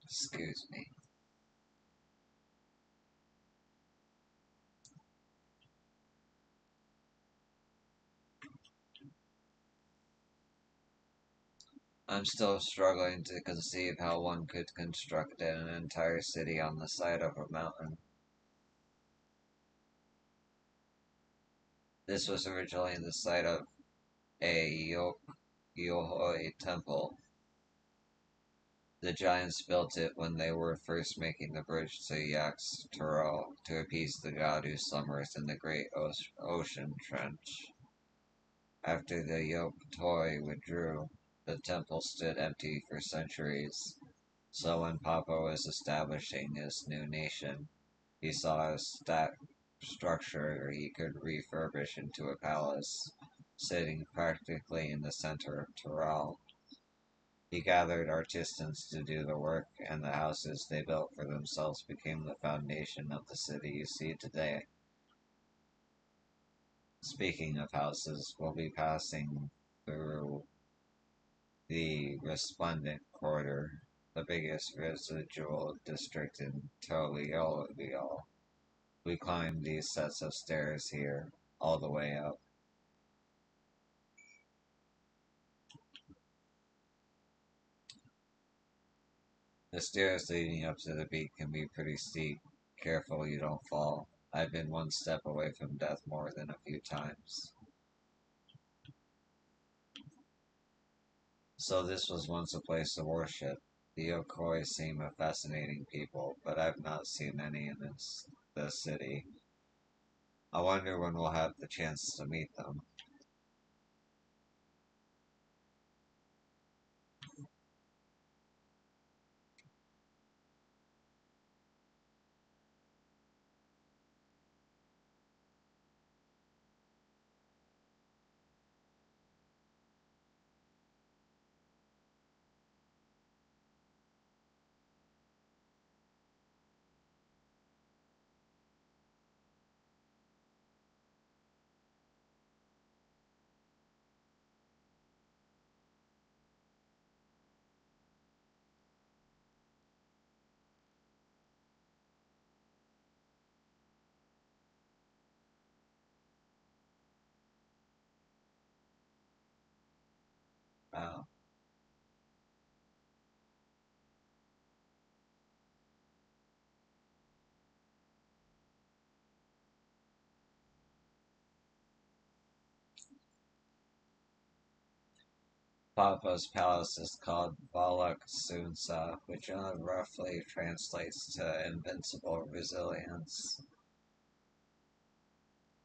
Excuse me. I'm still struggling to conceive how one could construct an entire city on the side of a mountain. This was originally the site of a Yohoi temple. The giants built it when they were first making the bridge to Yak's Tural to appease the god who summers in the great ocean trench. After the Yoptoi withdrew, the temple stood empty for centuries. So when Papa was establishing his new nation, he saw a structure he could refurbish into a palace, sitting practically in the center of Tural. He gathered artisans to do the work, and the houses they built for themselves became the foundation of the city you see today. Speaking of houses, we'll be passing through the Resplendent Quarter, the biggest residual district in Toliolial. We climbed these sets of stairs here, all the way up. The stairs leading up to the peak can be pretty steep. Careful you don't fall. I've been one step away from death more than a few times. So this was once a place of worship. The Yokoi seem a fascinating people, but I've not seen any in this city. I wonder when we'll have the chance to meet them. Uh, Papa's palace is called Balak Sunsa, which roughly translates to invincible resilience.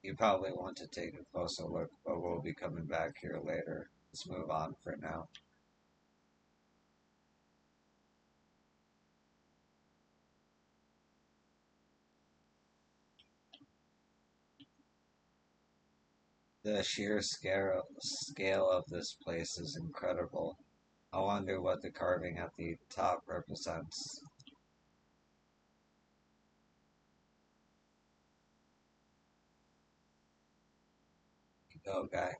You probably want to take a closer look, but we'll be coming back here later. Let's move on for now. The sheer scale of this place is incredible. I wonder what the carving at the top represents. Go, guy.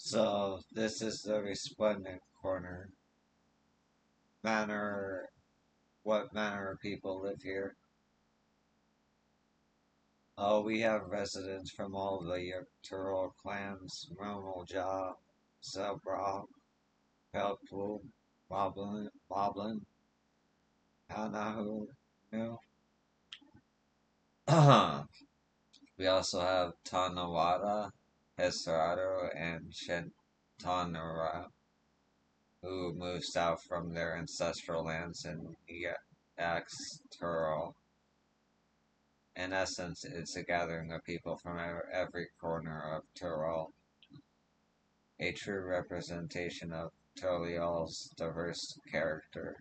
So, this is the resplendent corner. Manor. What manner of people live here? Oh, we have residents from all the Tyrol clans: Romelja, Zelbra, Peltwood, Boblin, Anahu, no. We also have Tanawada, Hesarado, and Shentanara, who moved south from their ancestral lands in Tyrol. In essence, it's a gathering of people from every corner of Tyrol, a true representation of Tyrol's diverse character.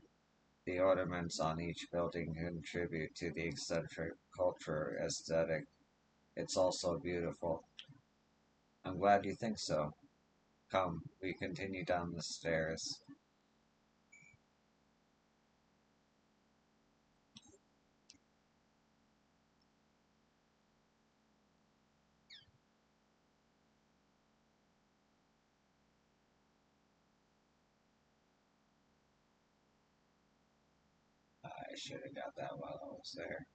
The ornaments on each building contribute to the eccentric culture aesthetic. It's also beautiful. I'm glad you think so. Come, we continue down the stairs. I should have got that while I was there.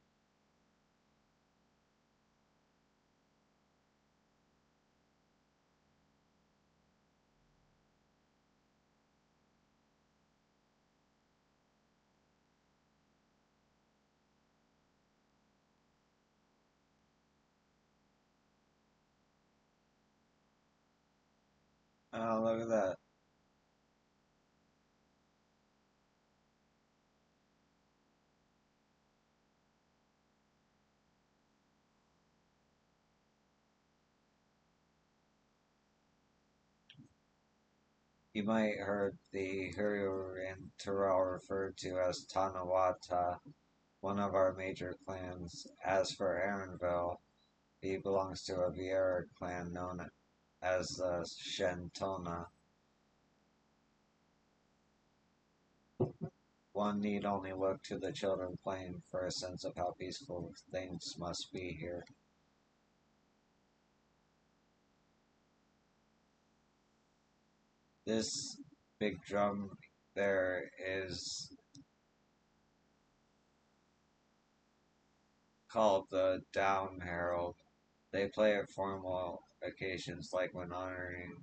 Oh, look at that. You might heard the Hurrian Tyrell referred to as Tanawata, one of our major clans. As for Aaronville, he belongs to a Vieira clan known as the Shentona. One need only look to the children playing for a sense of how peaceful things must be here. This big drum there is called the Down Herald. They play at formal occasions like when honoring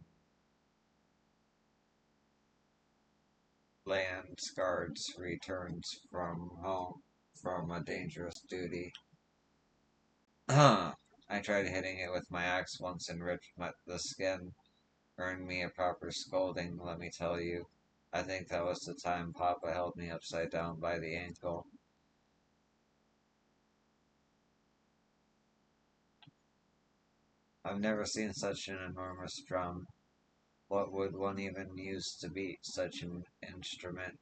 land guards returns from home from a dangerous duty. I tried hitting it with my axe once and ripped the skin. Earned me a proper scolding, let me tell you. I think that was the time Papa held me upside down by the ankle. I've never seen such an enormous drum. What would one even use to beat such an instrument?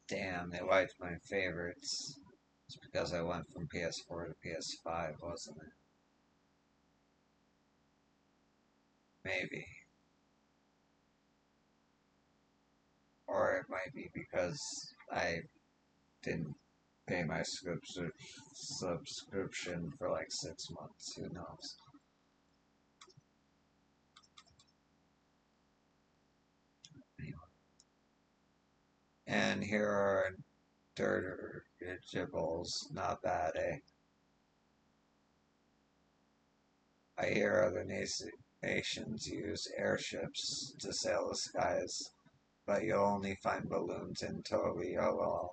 Damn, they wiped my favorites. It's because I went from PS4 to PS5, wasn't it? Maybe. Or it might be because I didn't pay my subscription for like 6 months. Who knows? Anyway. And here are dirigibles. Not bad, eh? I hear other nations use airships to sail the skies, but you'll only find balloons in Tobiolo.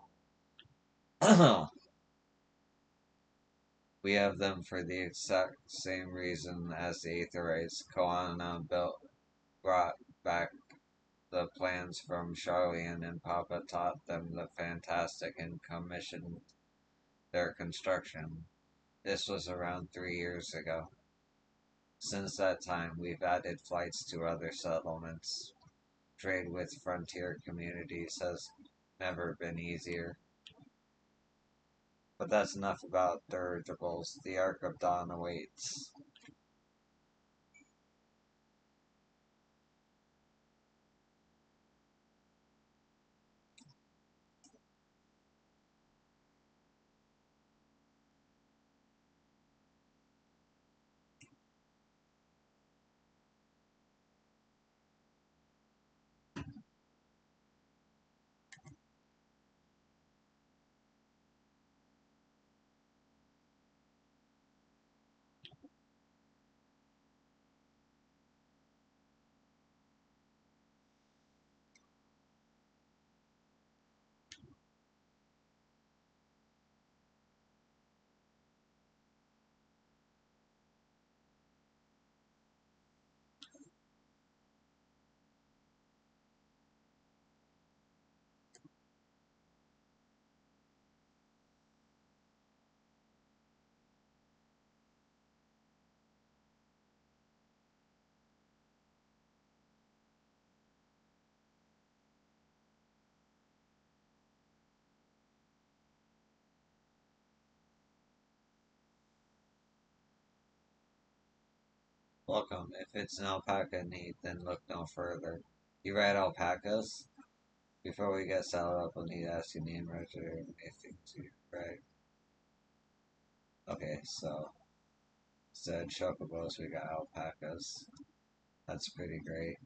We have them for the exact same reason as the Aetherites. Koana brought back the plans from Charlian, and Papa taught them the fantastic and commissioned their construction. This was around 3 years ago. Since that time, we've added flights to other settlements. Trade with frontier communities has never been easier. But that's enough about dirigibles. The Ark of Dawn awaits. Welcome. If it's an alpaca need, then look no further. You ride alpacas? Before we get settled up, we'll need to ask your name, register, and things you right. Okay, so instead of chocobos, we got alpacas. That's pretty great.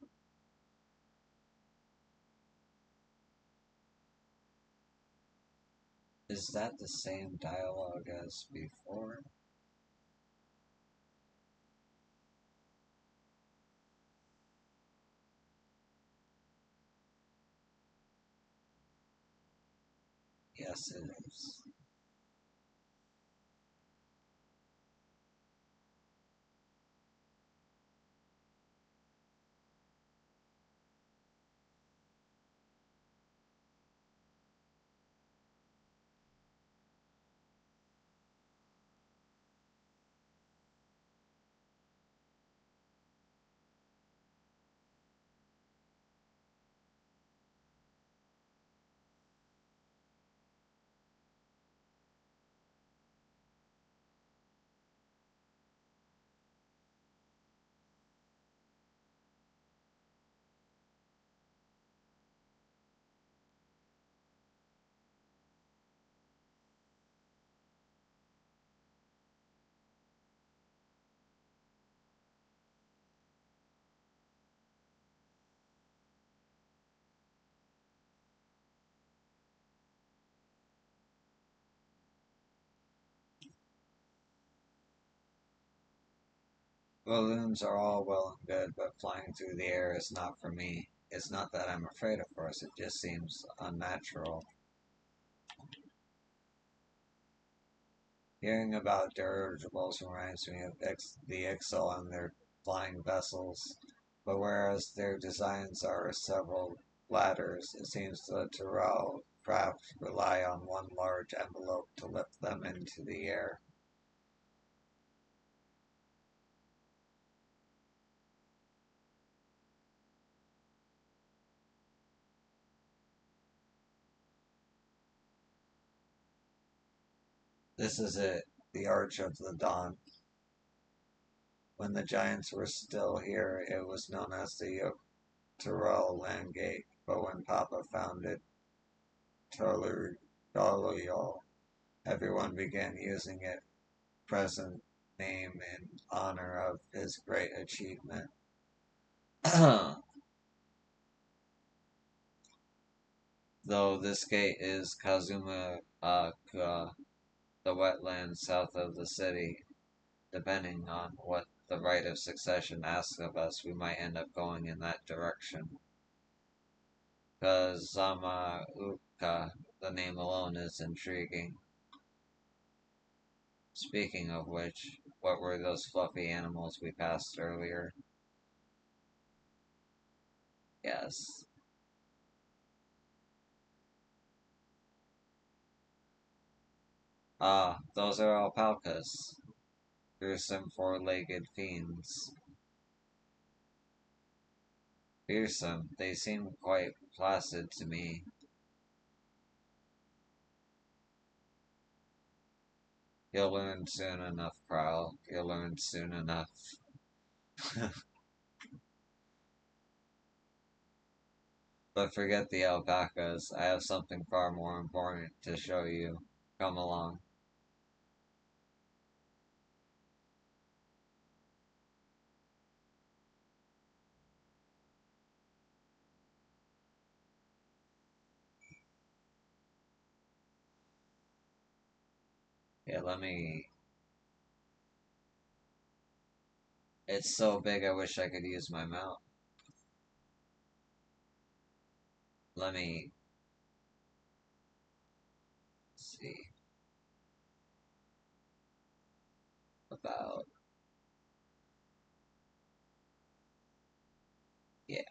Is that the same dialogue as before? Yes, it is. Balloons are all well and good, but flying through the air is not for me. It's not that I'm afraid of course, it just seems unnatural. Hearing about dirigibles reminds me of the Ixo and their flying vessels, but whereas their designs are several ladders, it seems the Tyrrell craft rely on one large envelope to lift them into the air. This is it, the Arch of the Dawn. When the giants were still here, it was known as the Tyrrell Landgate, but when Papa founded Turloyal, everyone began using its present name in honor of his great achievement. Though this gate is Kazuma the wetland south of the city, depending on what the right of succession asks of us, we might end up going in that direction. Kazama Uka, the name alone is intriguing. Speaking of which, what were those fluffy animals we passed earlier? Yes. Ah, those are alpacas. Fearsome four-legged fiends. Fearsome, they seem quite placid to me. You'll learn soon enough, Prowl. You'll learn soon enough. But forget the alpacas. I have something far more important to show you. Come along. Yeah, let me. It's so big, I wish I could use my mouth. Let me see about. Yeah.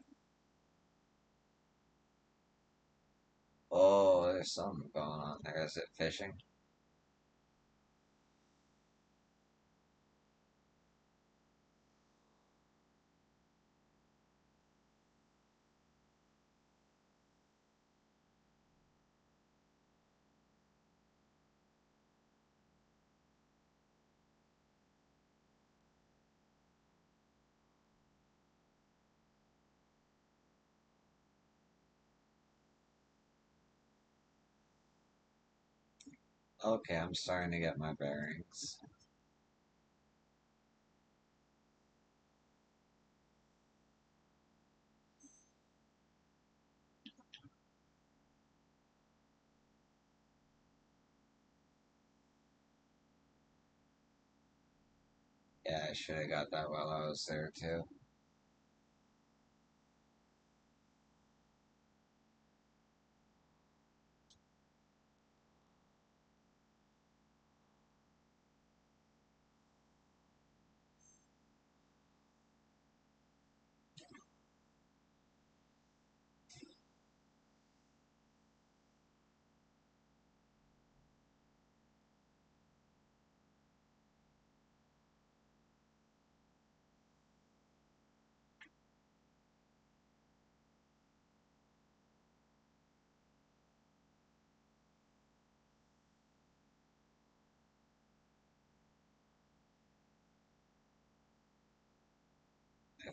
Oh, there's something going on there. Is it fishing? Okay, I'm starting to get my bearings. Yeah, I should have got that while I was there too.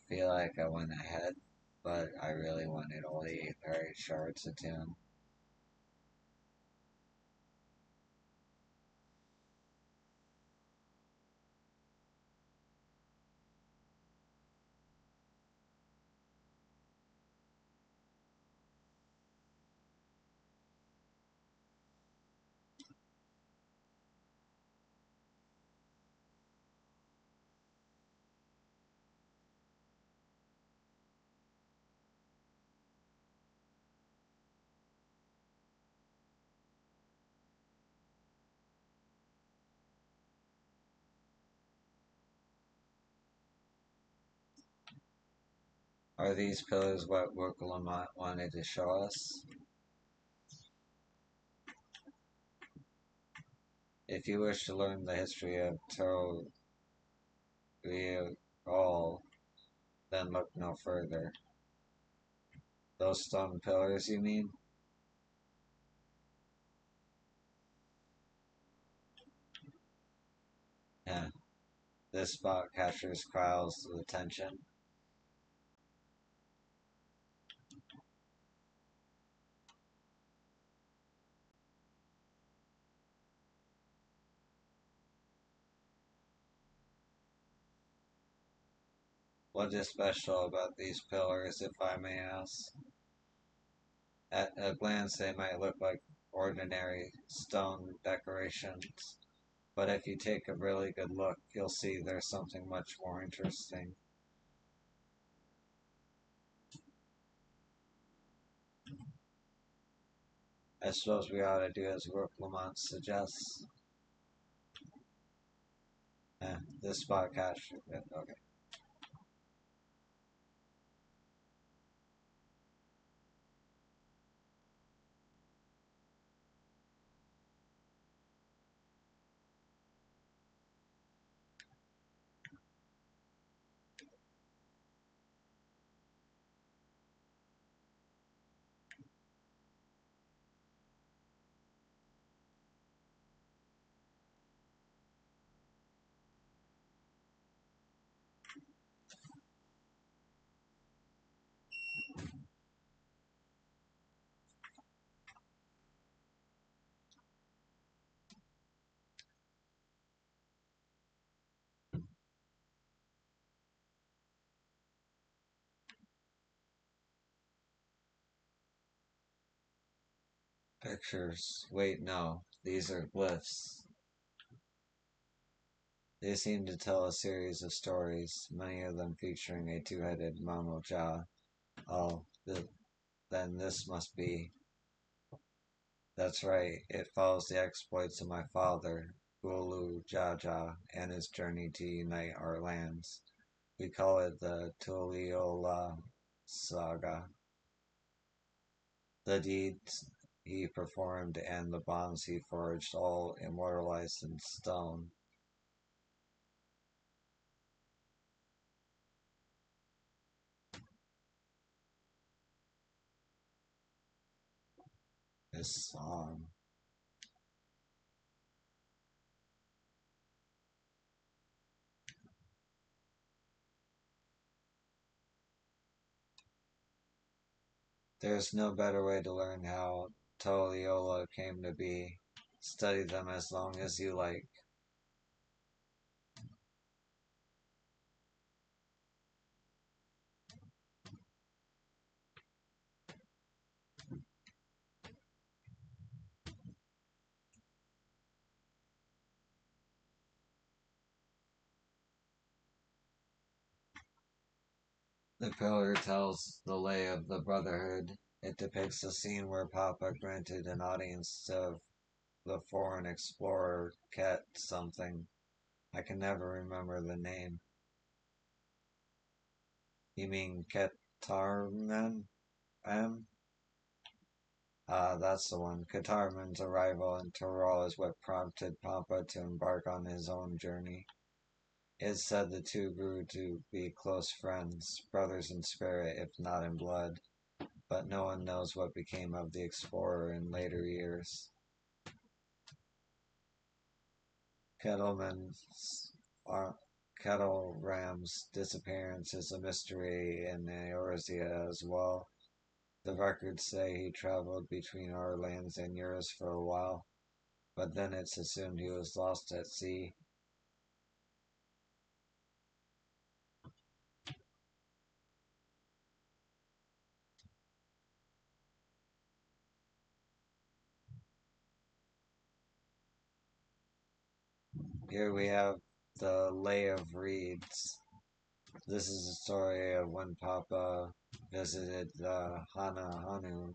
feel like I went ahead, but I really wanted all the 8 right shards to tune. Are these pillars what Rook Lamont wanted to show us? If you wish to learn the history of Tauriel, then look no further. Those stone pillars, you mean? Yeah. This spot captures Kryle's attention. What is special about these pillars, if I may ask? At a glance, they might look like ordinary stone decorations, but if you take a really good look, you'll see there's something much more interesting. I suppose we ought to do as Rook Lamont suggests. This spot captured it. Okay. Pictures. Wait, no. These are glyphs. They seem to tell a series of stories, many of them featuring a two-headed Mamoja. Oh, then this must be. That's right, it follows the exploits of my father, Gulu Jaja, and his journey to unite our lands. We call it the Tuliyola Saga. The deeds he performed and the bonds he forged, all immortalized in stone. His song. There's no better way to learn how Toliola came to be. Study them as long as you like. The pillar tells the lay of the Brotherhood. It depicts a scene where Papa granted an audience of the foreign explorer Ket something. I can never remember the name. You mean Ketarman? M? That's the one. Katarman's arrival in Tyrol is what prompted Papa to embark on his own journey. It's said the two grew to be close friends, brothers in spirit if not in blood, but no one knows what became of the explorer in later years. Kettleman's Kettle Ram's disappearance is a mystery in Eorzea as well. The records say he traveled between our lands and yours for a while, but then it's assumed he was lost at sea. Here we have the Lay of Reeds. This is the story of when Papa visited the Hana Hanu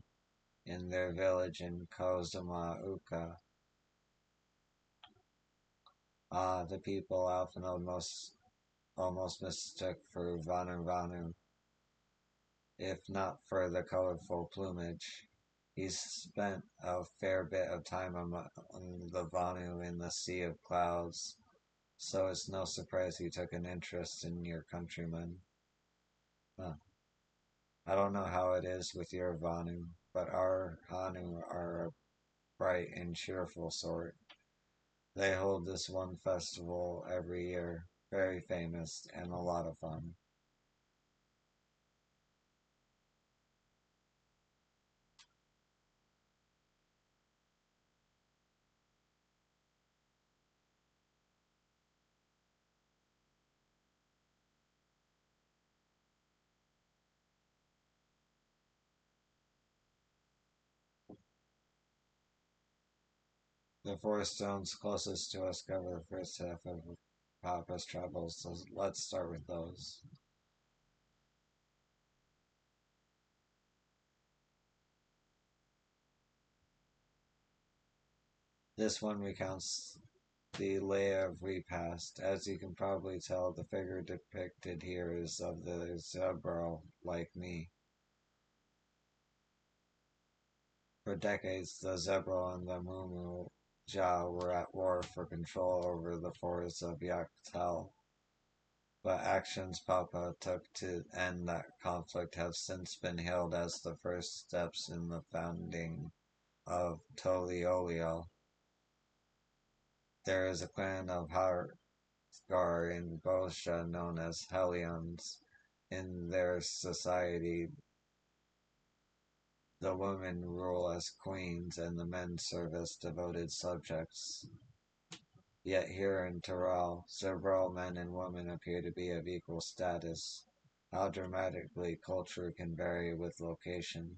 in their village in Kozuma Uka. The people often almost mistook for Vanu Vanu, if not for the colorful plumage. He spent a fair bit of time among the Vanu in the Sea of Clouds, so it's no surprise he took an interest in your countrymen. Huh. I don't know how it is with your Vanu, but our Hanu are a bright and cheerful sort. They hold this one festival every year, very famous and a lot of fun. The four stones closest to us cover the first half of Papa's travels, so let's start with those. This one recounts the lay of repast. As you can probably tell, the figure depicted here is of the zebra like me. For decades, the zebra and the Mumu Ja were at war for control over the forests of Yaktel, but actions Papa took to end that conflict have since been hailed as the first steps in the founding of Toliolio. There is a clan of Hargar in Boscia known as Hellions. In their society, the women rule as queens and the men serve as devoted subjects. Yet here in Tyrol, several men and women appear to be of equal status. How dramatically culture can vary with location.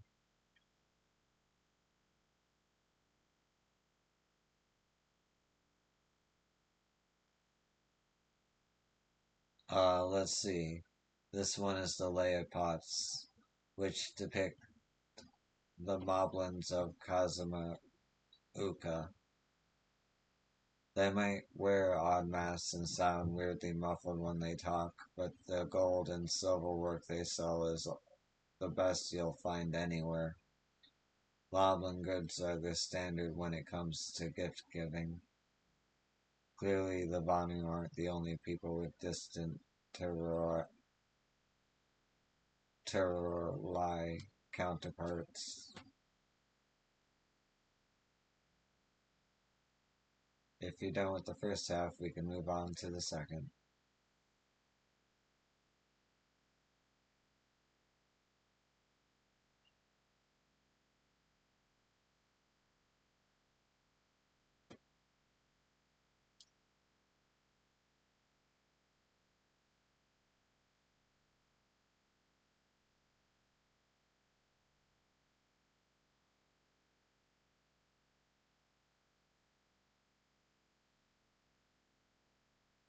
Let's see. This one is the Leia Pots, which depict the moblins of Kazuma Uka. They might wear odd masks and sound weirdly muffled when they talk, but the gold and silver work they sell is the best you'll find anywhere. Moblin goods are the standard when it comes to gift giving. Clearly, the Vanu aren't the only people with distant terror counterparts. If you're done with the first half, we can move on to the second.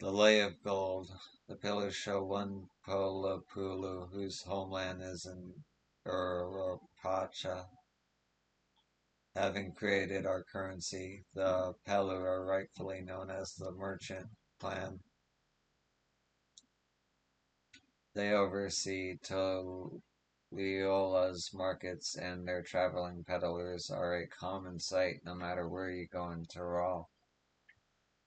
The Lay of Gold. The pillars show one Polapulu whose homeland is in Urupacha. Having created our currency, the Pelu are rightfully known as the merchant clan. They oversee Toliola's markets, and their traveling peddlers are a common sight no matter where you go in Tyrol.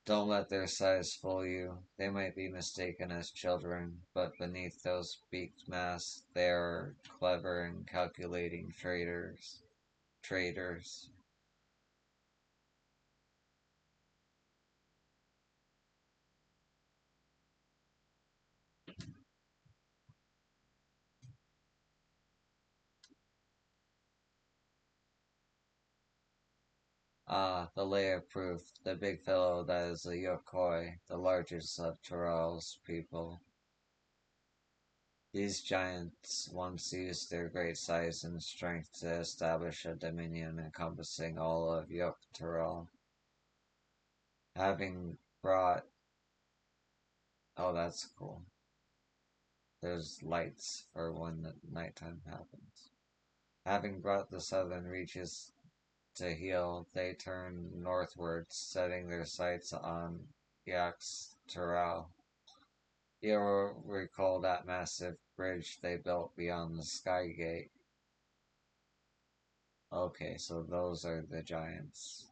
Don't let their size fool you. They might be mistaken as children, but beneath those beaked masks, they are clever and calculating traders. Traders. Ah, the layer proof, the big fellow that is the Yokoi, the largest of Toral's people. These giants once used their great size and strength to establish a dominion encompassing all of Yoktoral. Having brought. Oh, that's cool. There's lights for when the nighttime happens. Having brought the southern reaches to heel, they turned northwards, setting their sights on Yaxtaral. You'll recall that massive bridge they built beyond the Sky Gate. Okay, so those are the giants.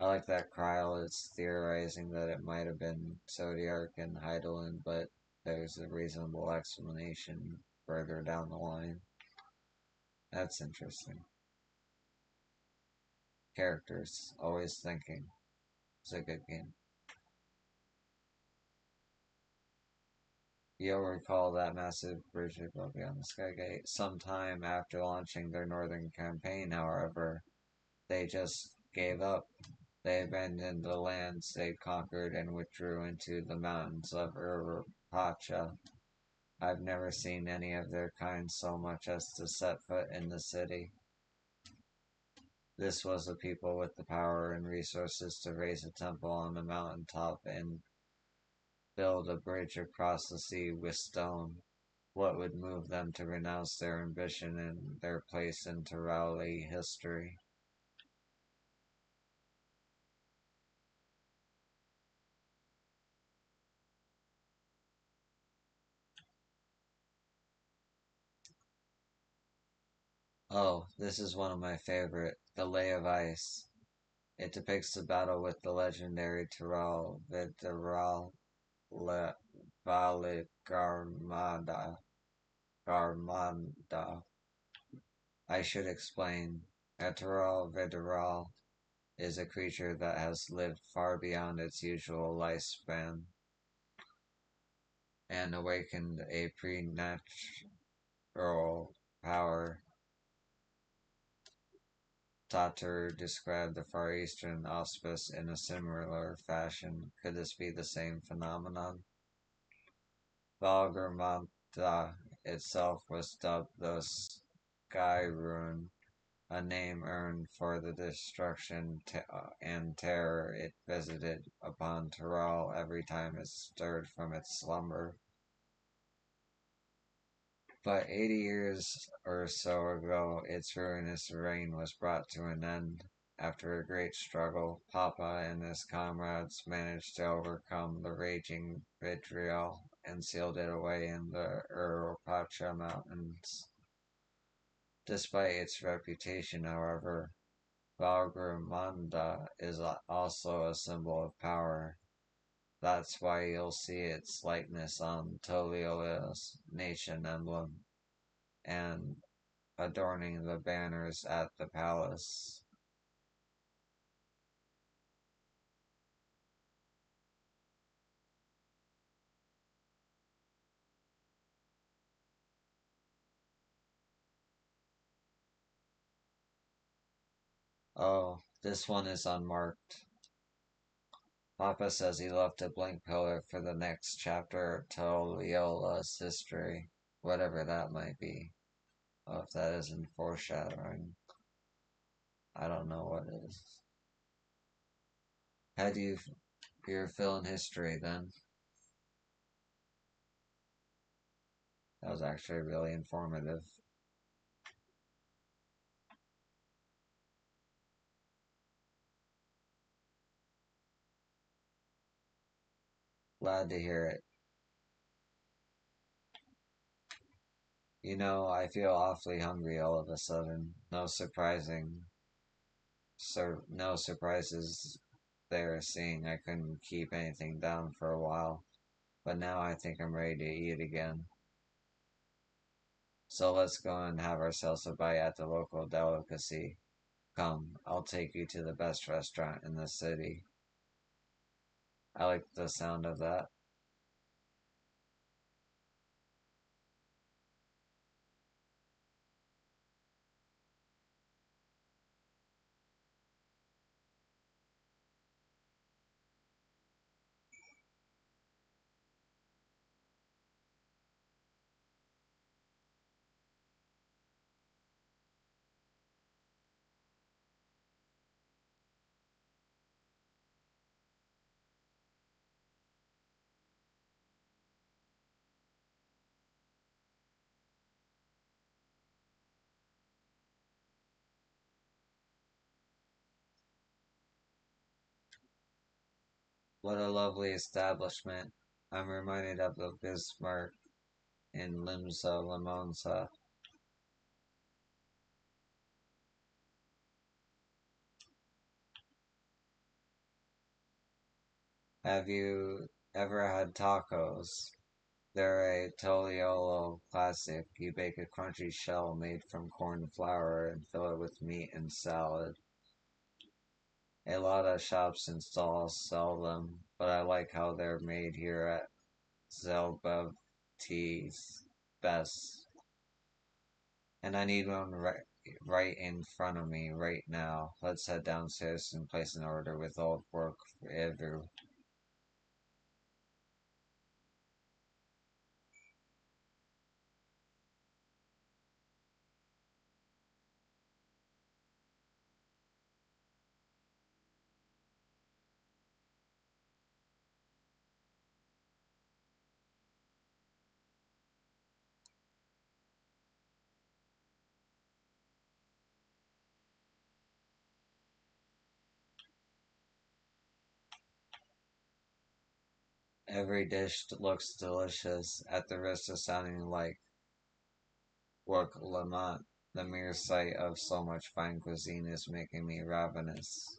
I like that Kryl is theorizing that it might have been Zodiark and Hydaelyn, but there's a reasonable explanation further down the line. That's interesting. Characters, always thinking. It's a good game. You'll recall that massive bridge they built beyond the Skygate. Sometime after launching their northern campaign, however, they just gave up. They abandoned the lands they'd conquered and withdrew into the mountains of Urpacha. I've never seen any of their kind so much as to set foot in the city. This was a people with the power and resources to raise a temple on the mountain top and build a bridge across the sea with stone. What would move them to renounce their ambition and their place in Terali history? Oh, this is one of my favorite, The Lay of Ice. It depicts the battle with the legendary Teral Videral Valigarmada. Garmanda. I should explain. Eteral Videral is a creature that has lived far beyond its usual lifespan and awakened a preternatural power. Tatar described the Far Eastern auspice in a similar fashion. Could this be the same phenomenon? Valgarmanta itself was dubbed the Sky Rune, a name earned for the destruction and terror it visited upon Tyrol every time it stirred from its slumber. But 80 years or so ago, its ruinous reign was brought to an end. After a great struggle, Papa and his comrades managed to overcome the raging vitriol and sealed it away in the Urupacha Mountains. Despite its reputation, however, Valgramanda is also a symbol of power. That's why you'll see its likeness on Toliola's nation emblem and adorning the banners at the palace. Oh, this one is unmarked. Papa says he left a blank pillar for the next chapter of Toliola's history, whatever that might be. Oh, if that isn't foreshadowing, I don't know what is. How do you you're feeling history then? That was actually really informative. Glad to hear it. You know, I feel awfully hungry all of a sudden. No surprises there, seeing I couldn't keep anything down for a while. But now I think I'm ready to eat again. So let's go and have ourselves a bite at the local delicacy. Come, I'll take you to the best restaurant in the city. I like the sound of that. What a lovely establishment. I'm reminded of the Bismarck in Limsa Limonsa. Have you ever had tacos? They're a Toliolo classic. You bake a crunchy shell made from corn flour and fill it with meat and salad. A lot of shops and stalls sell them, but I like how they're made here at Zelbavti's best. And I need one right in front of me right now. Let's head downstairs and place an order with all work for every. Every dish looks delicious. At the risk of sounding like work Lamont, the mere sight of so much fine cuisine is making me ravenous.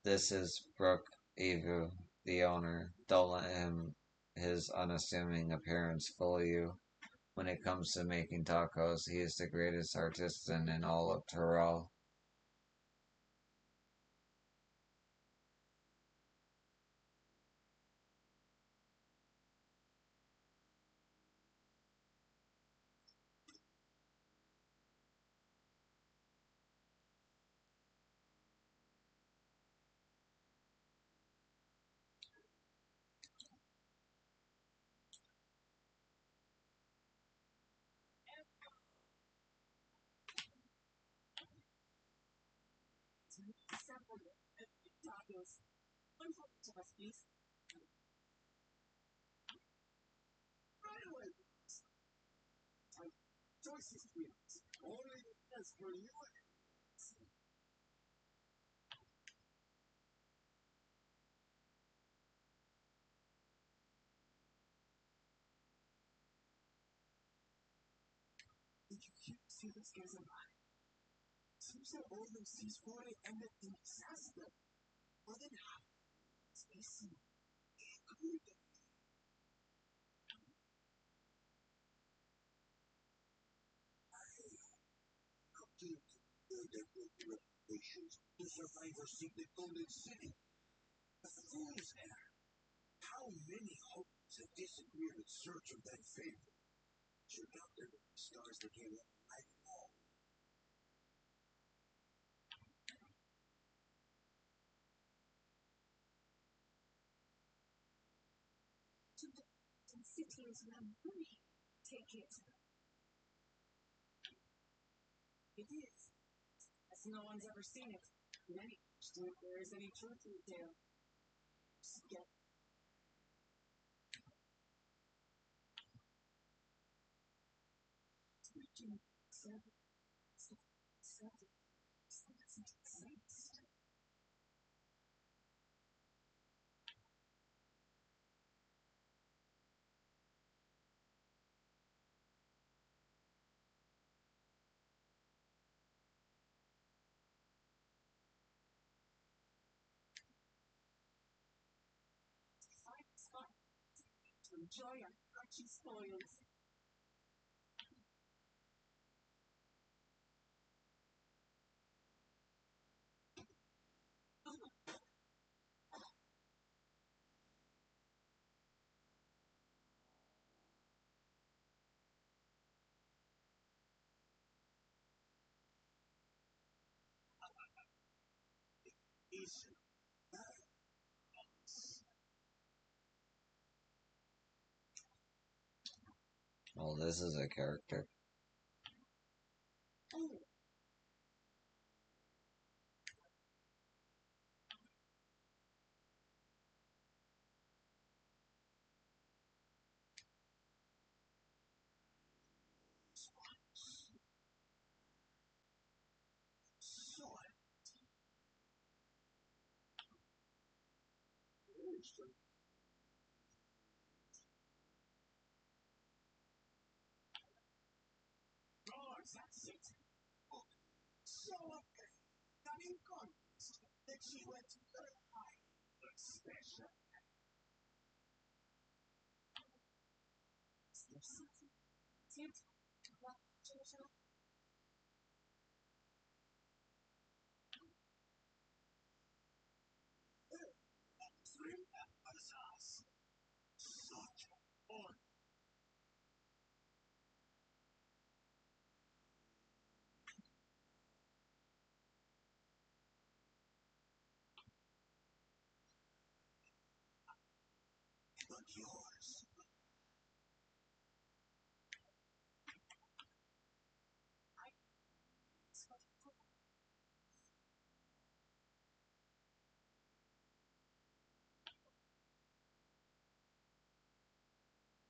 This is Brooke Evu, the owner. Don't let his unassuming appearance fool you. When it comes to making tacos, he is the greatest artisan in all of Tyrol. Several tacos. One for each of us, please. Right away. Choices, please. Only the best for you. Did you see this guy's alive? Seems that all those seas for it ended in disaster. More than half. Space. Reputations. The survivors seek the golden city. The fool's errand. How many hopes have disappeared in search of that favor? Check out the stars that came up right all. To the cities where money take it. It is. As no one's ever seen it. Many question if there is any truth in the tale. Get seven, seven, sense. Find a spot to enjoy our crunchy spoils. Is Well, this is a character. oh,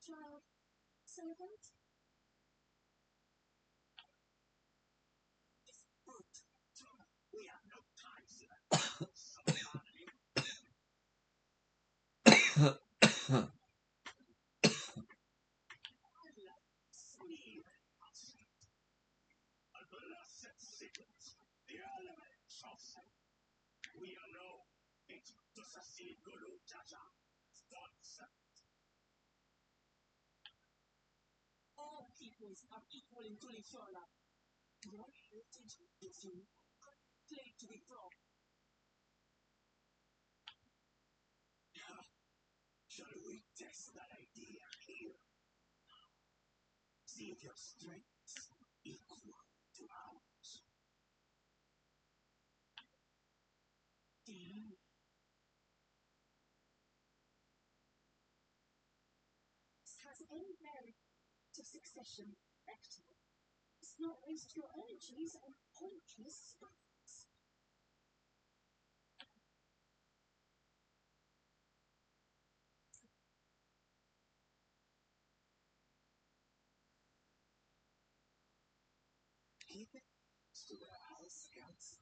Child, servant? All peoples are equal in Tulisola. Your heritage gives you claim to be from. Shall we test that idea here? See if your strengths equal to ours. Has any merit to succession active? Let's not waste your energies on pointless spells. Keep it to the house scouts.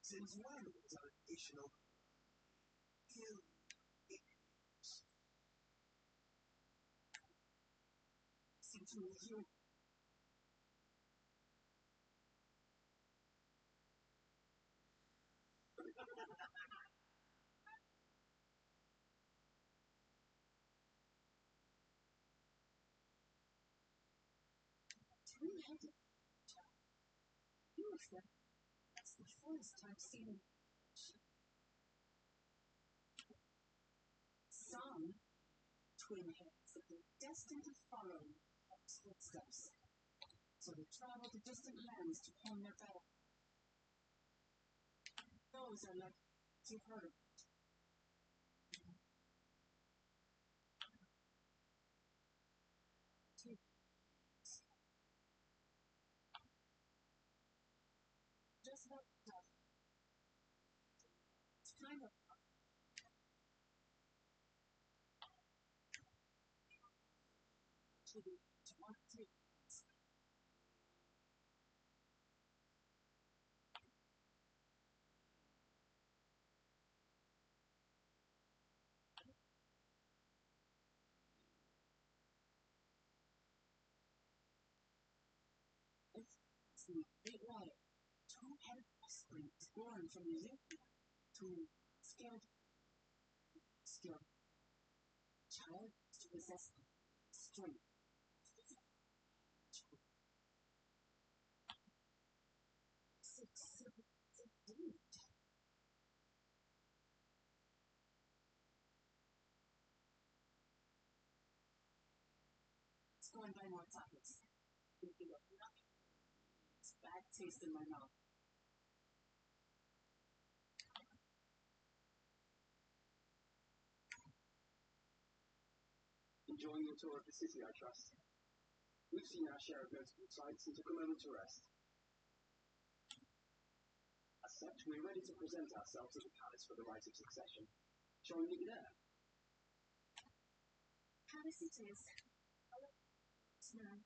Since when was our additional skill? Since we were here. Two-headed child. You of them. That's the first I've seen. Some twin heads have been destined to follow Hawk's footsteps. So they travel to distant lands to hone their battle. Those are like you've heard of. Just about tough. It's kind of to want to take. It's the big water. Two-headed offspring is born from the youth to skilled child to possess strength. It's going by more topics. Thinking of nothing. It's bad taste in my mouth. Enjoying your tour of the city, I trust. We've seen our share of notable sights and took a moment to rest. As such, we're ready to present ourselves at the palace for the rite of succession. Shall we meet you there? Palace it is. Now.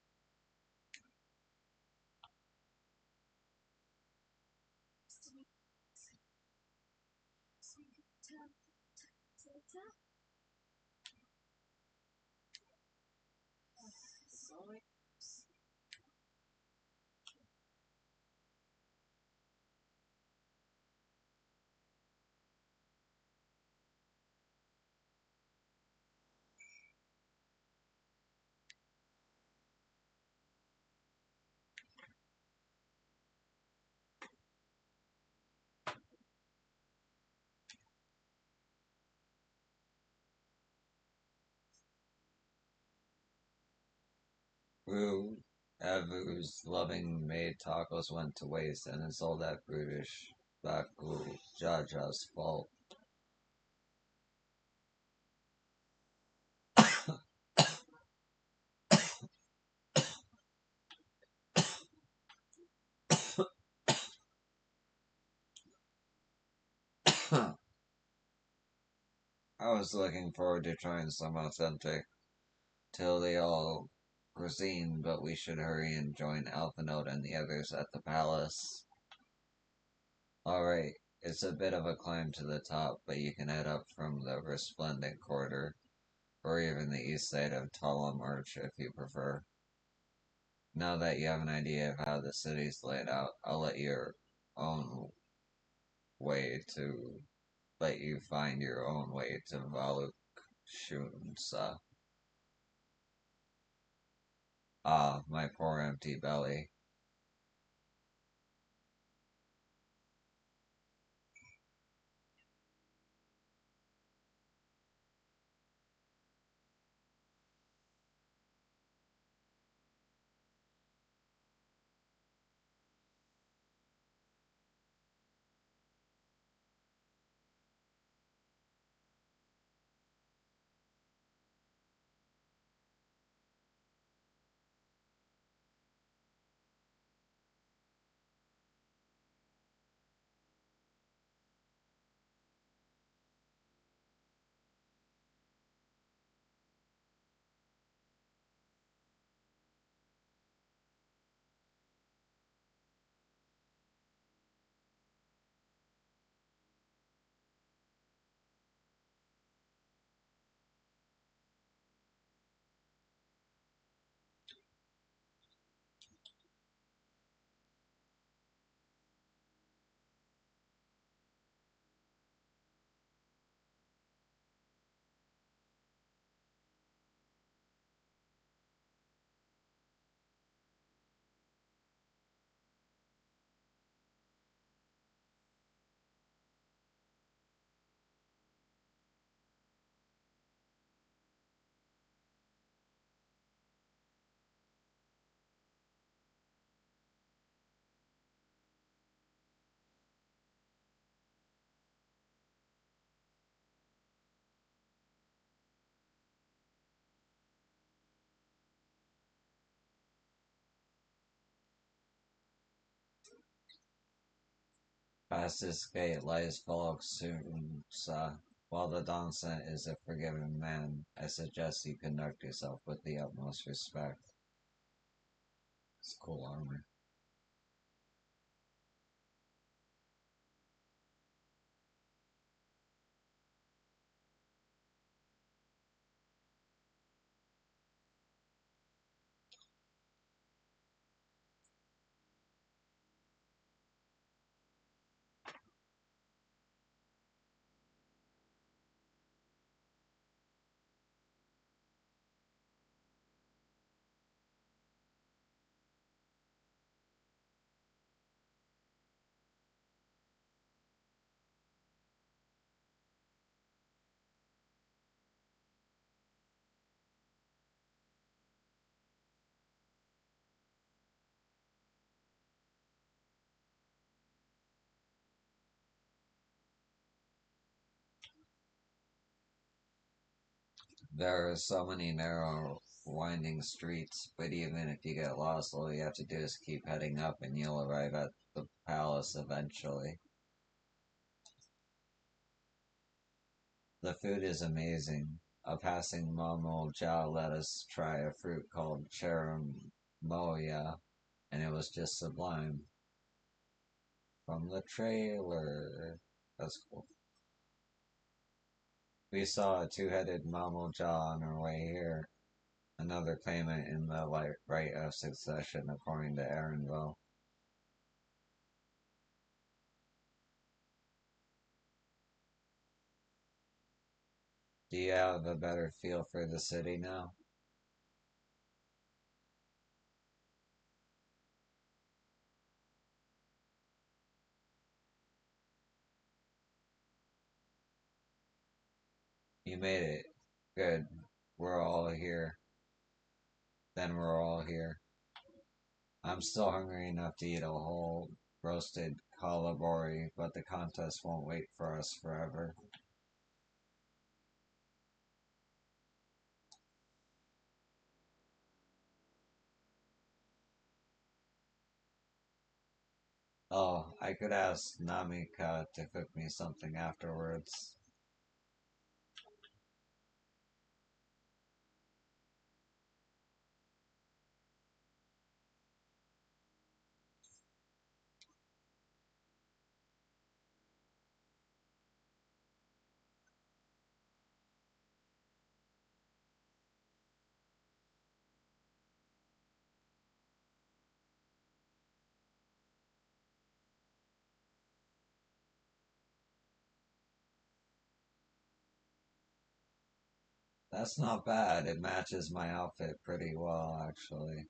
Wu Evu's loving made tacos went to waste, and it's all that brutish Baku Jaja's fault. I was looking forward to trying some authentic Tillial cuisine, but we should hurry and join Alphinote and the others at the palace. Alright, it's a bit of a climb to the top, but you can head up from the Resplendent Quarter, or even the east side of Tullum Arch if you prefer. Now that you have an idea of how the city's laid out, I'll own way to let you find your own way to Valuk Shunsa. Ah, my poor empty belly. Past this gate lies Valuk Shunsa. While the Dansent is a forgiving man, I suggest you conduct yourself with the utmost respect. It's cool armor. There are so many narrow, winding streets, but even if you get lost, all you have to do is keep heading up and you'll arrive at the palace eventually. The food is amazing. A passing Mamoja let us try a fruit called cherimoya, and it was just sublime. From the trailer. That's cool. We saw a two-headed mammal jaw on our way here. Another claimant in the right of succession, according to Aaronville. Do you have a better feel for the city now? You made it. Good. We're all here. Then we're all here. I'm still hungry enough to eat a whole roasted calamari, but the contest won't wait for us forever. Oh, I could ask Namika to cook me something afterwards. That's not bad. It matches my outfit pretty well, actually.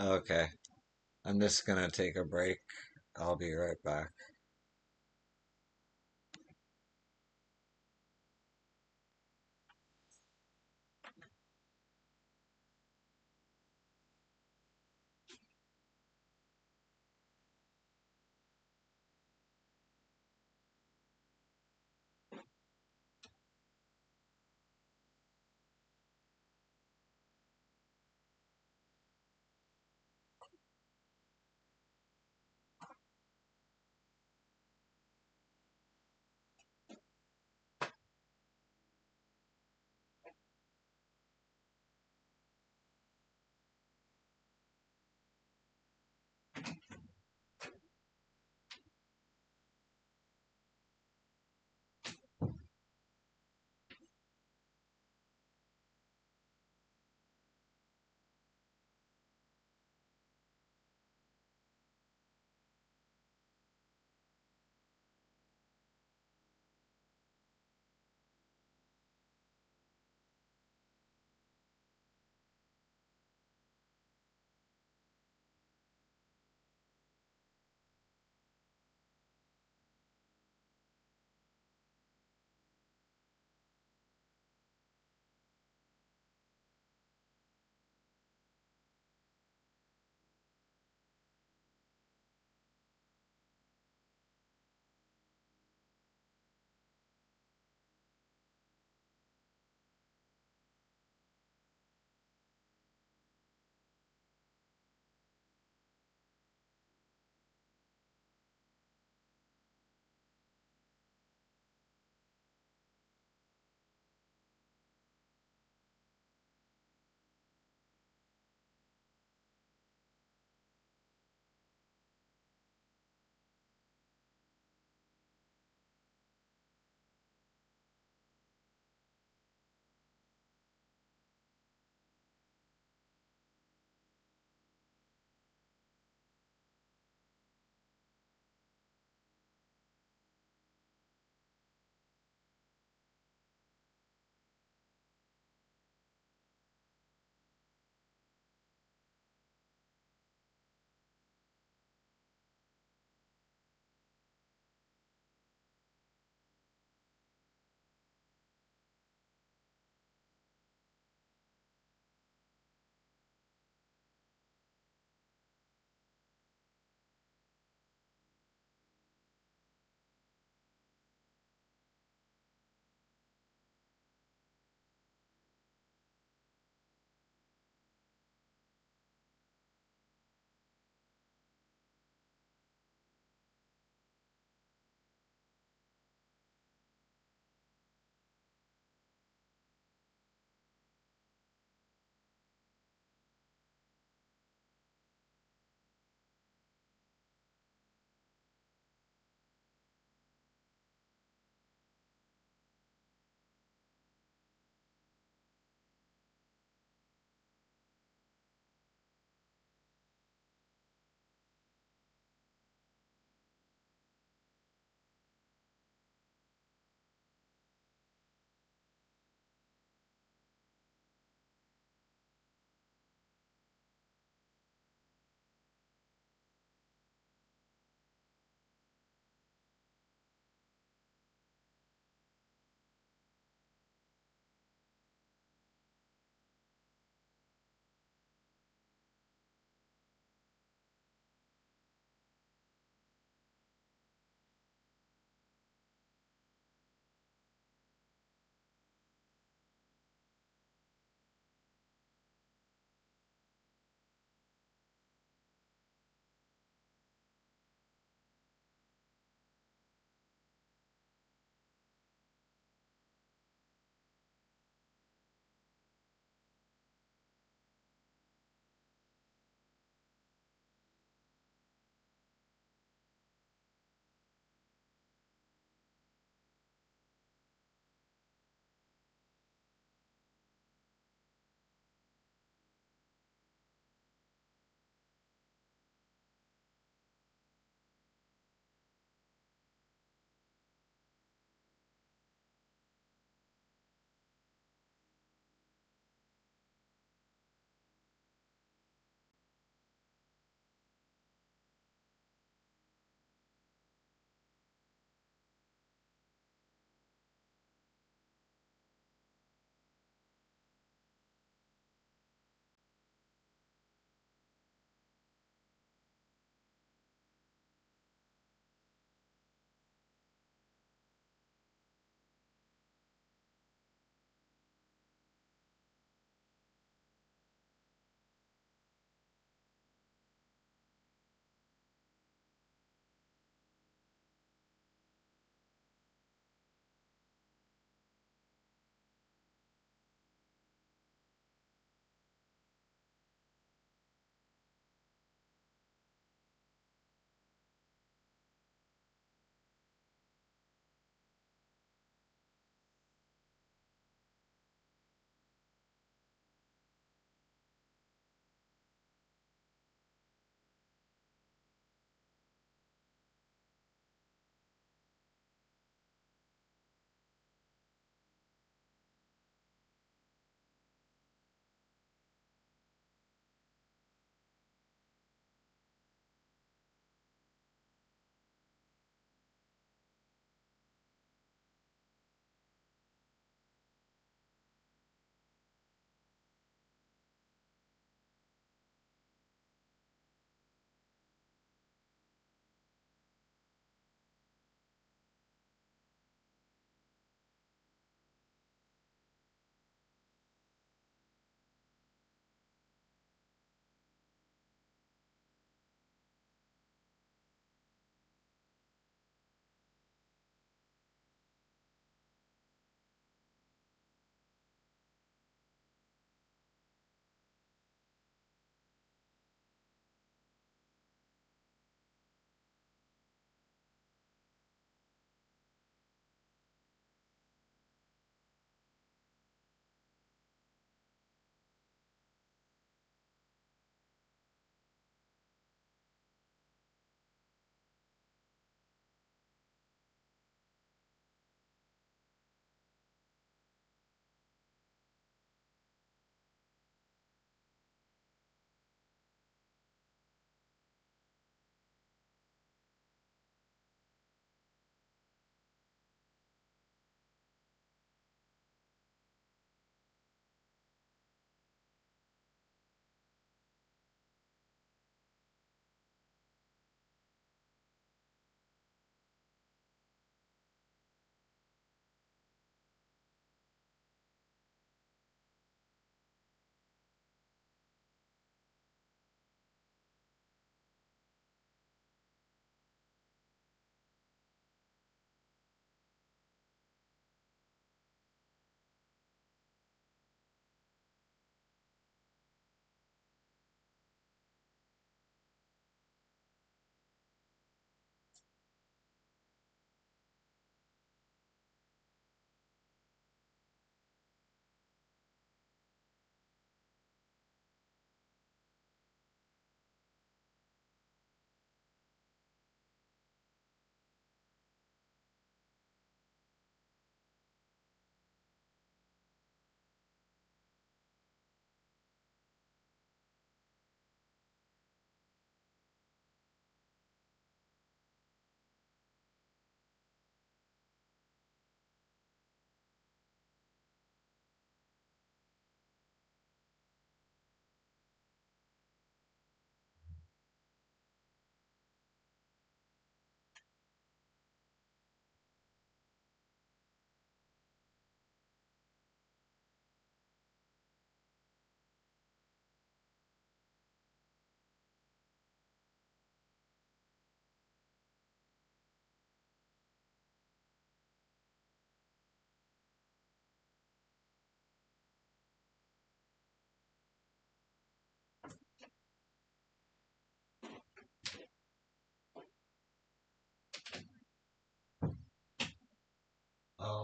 Okay, I'm just gonna take a break. I'll be right back.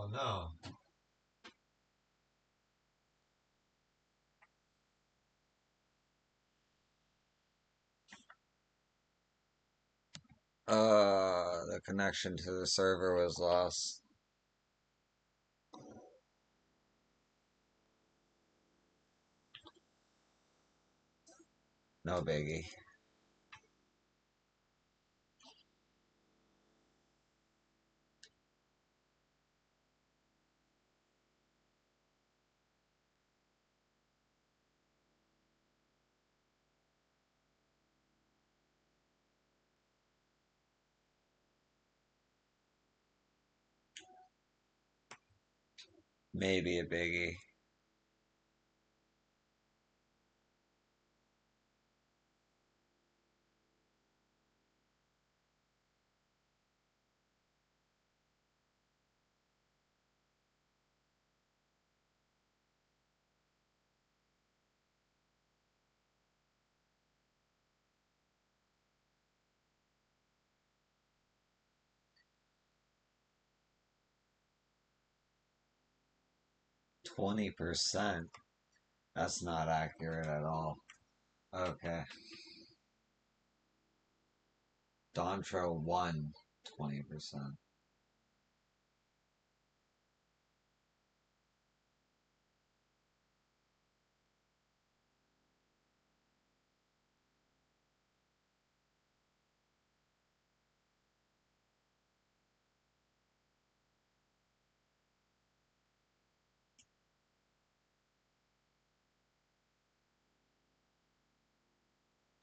Oh no. The connection to the server was lost. No biggie. Maybe a biggie. %20? That's not accurate at all. Okay. Dawntrail won 20%.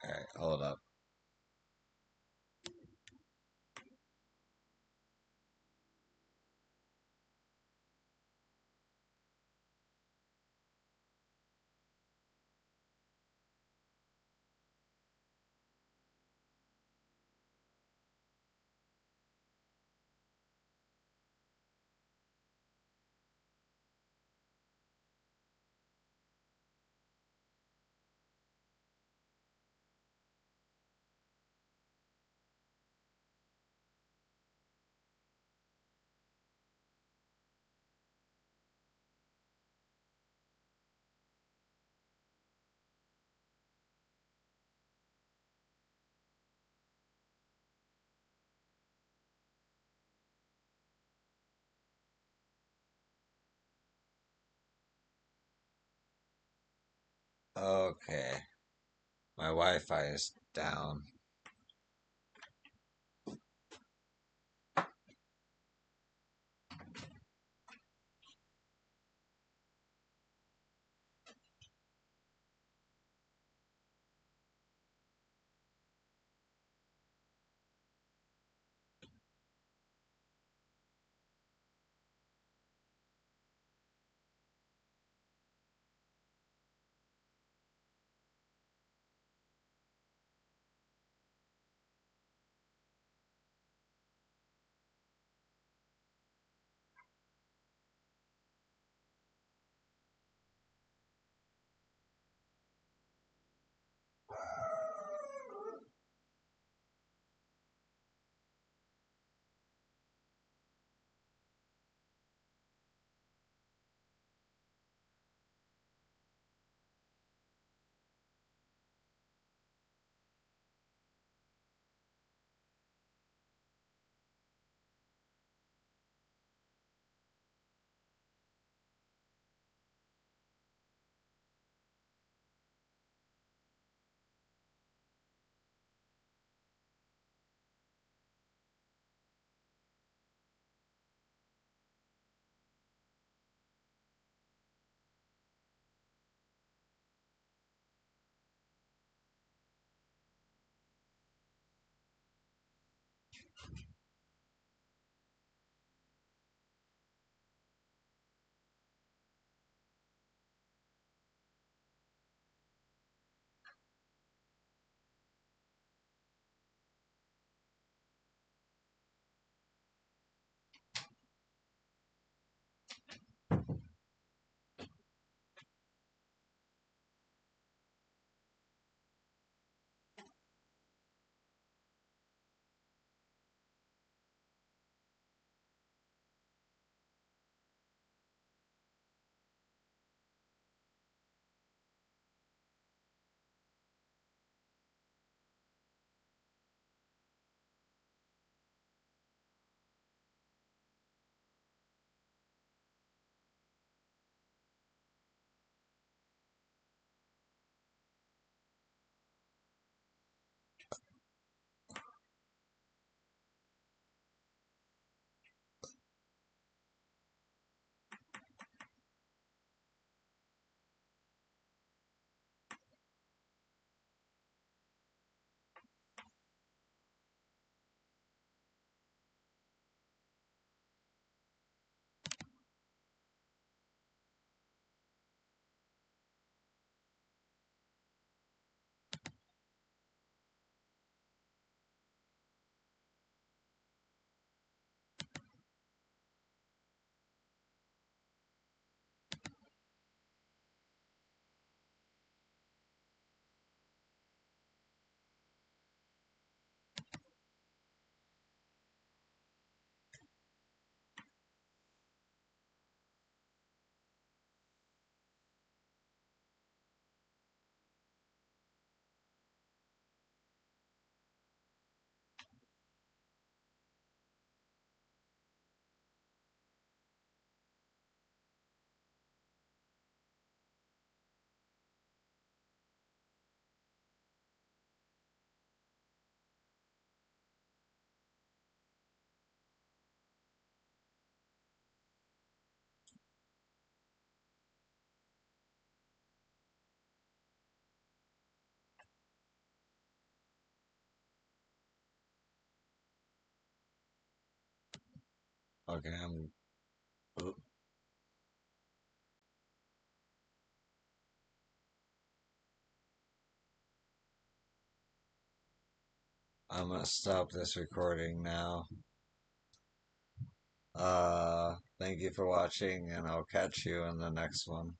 Alright, hold up. Okay. My Wi-Fi is down. Okay, I'm gonna stop this recording now. Thank you for watching, and I'll catch you in the next one.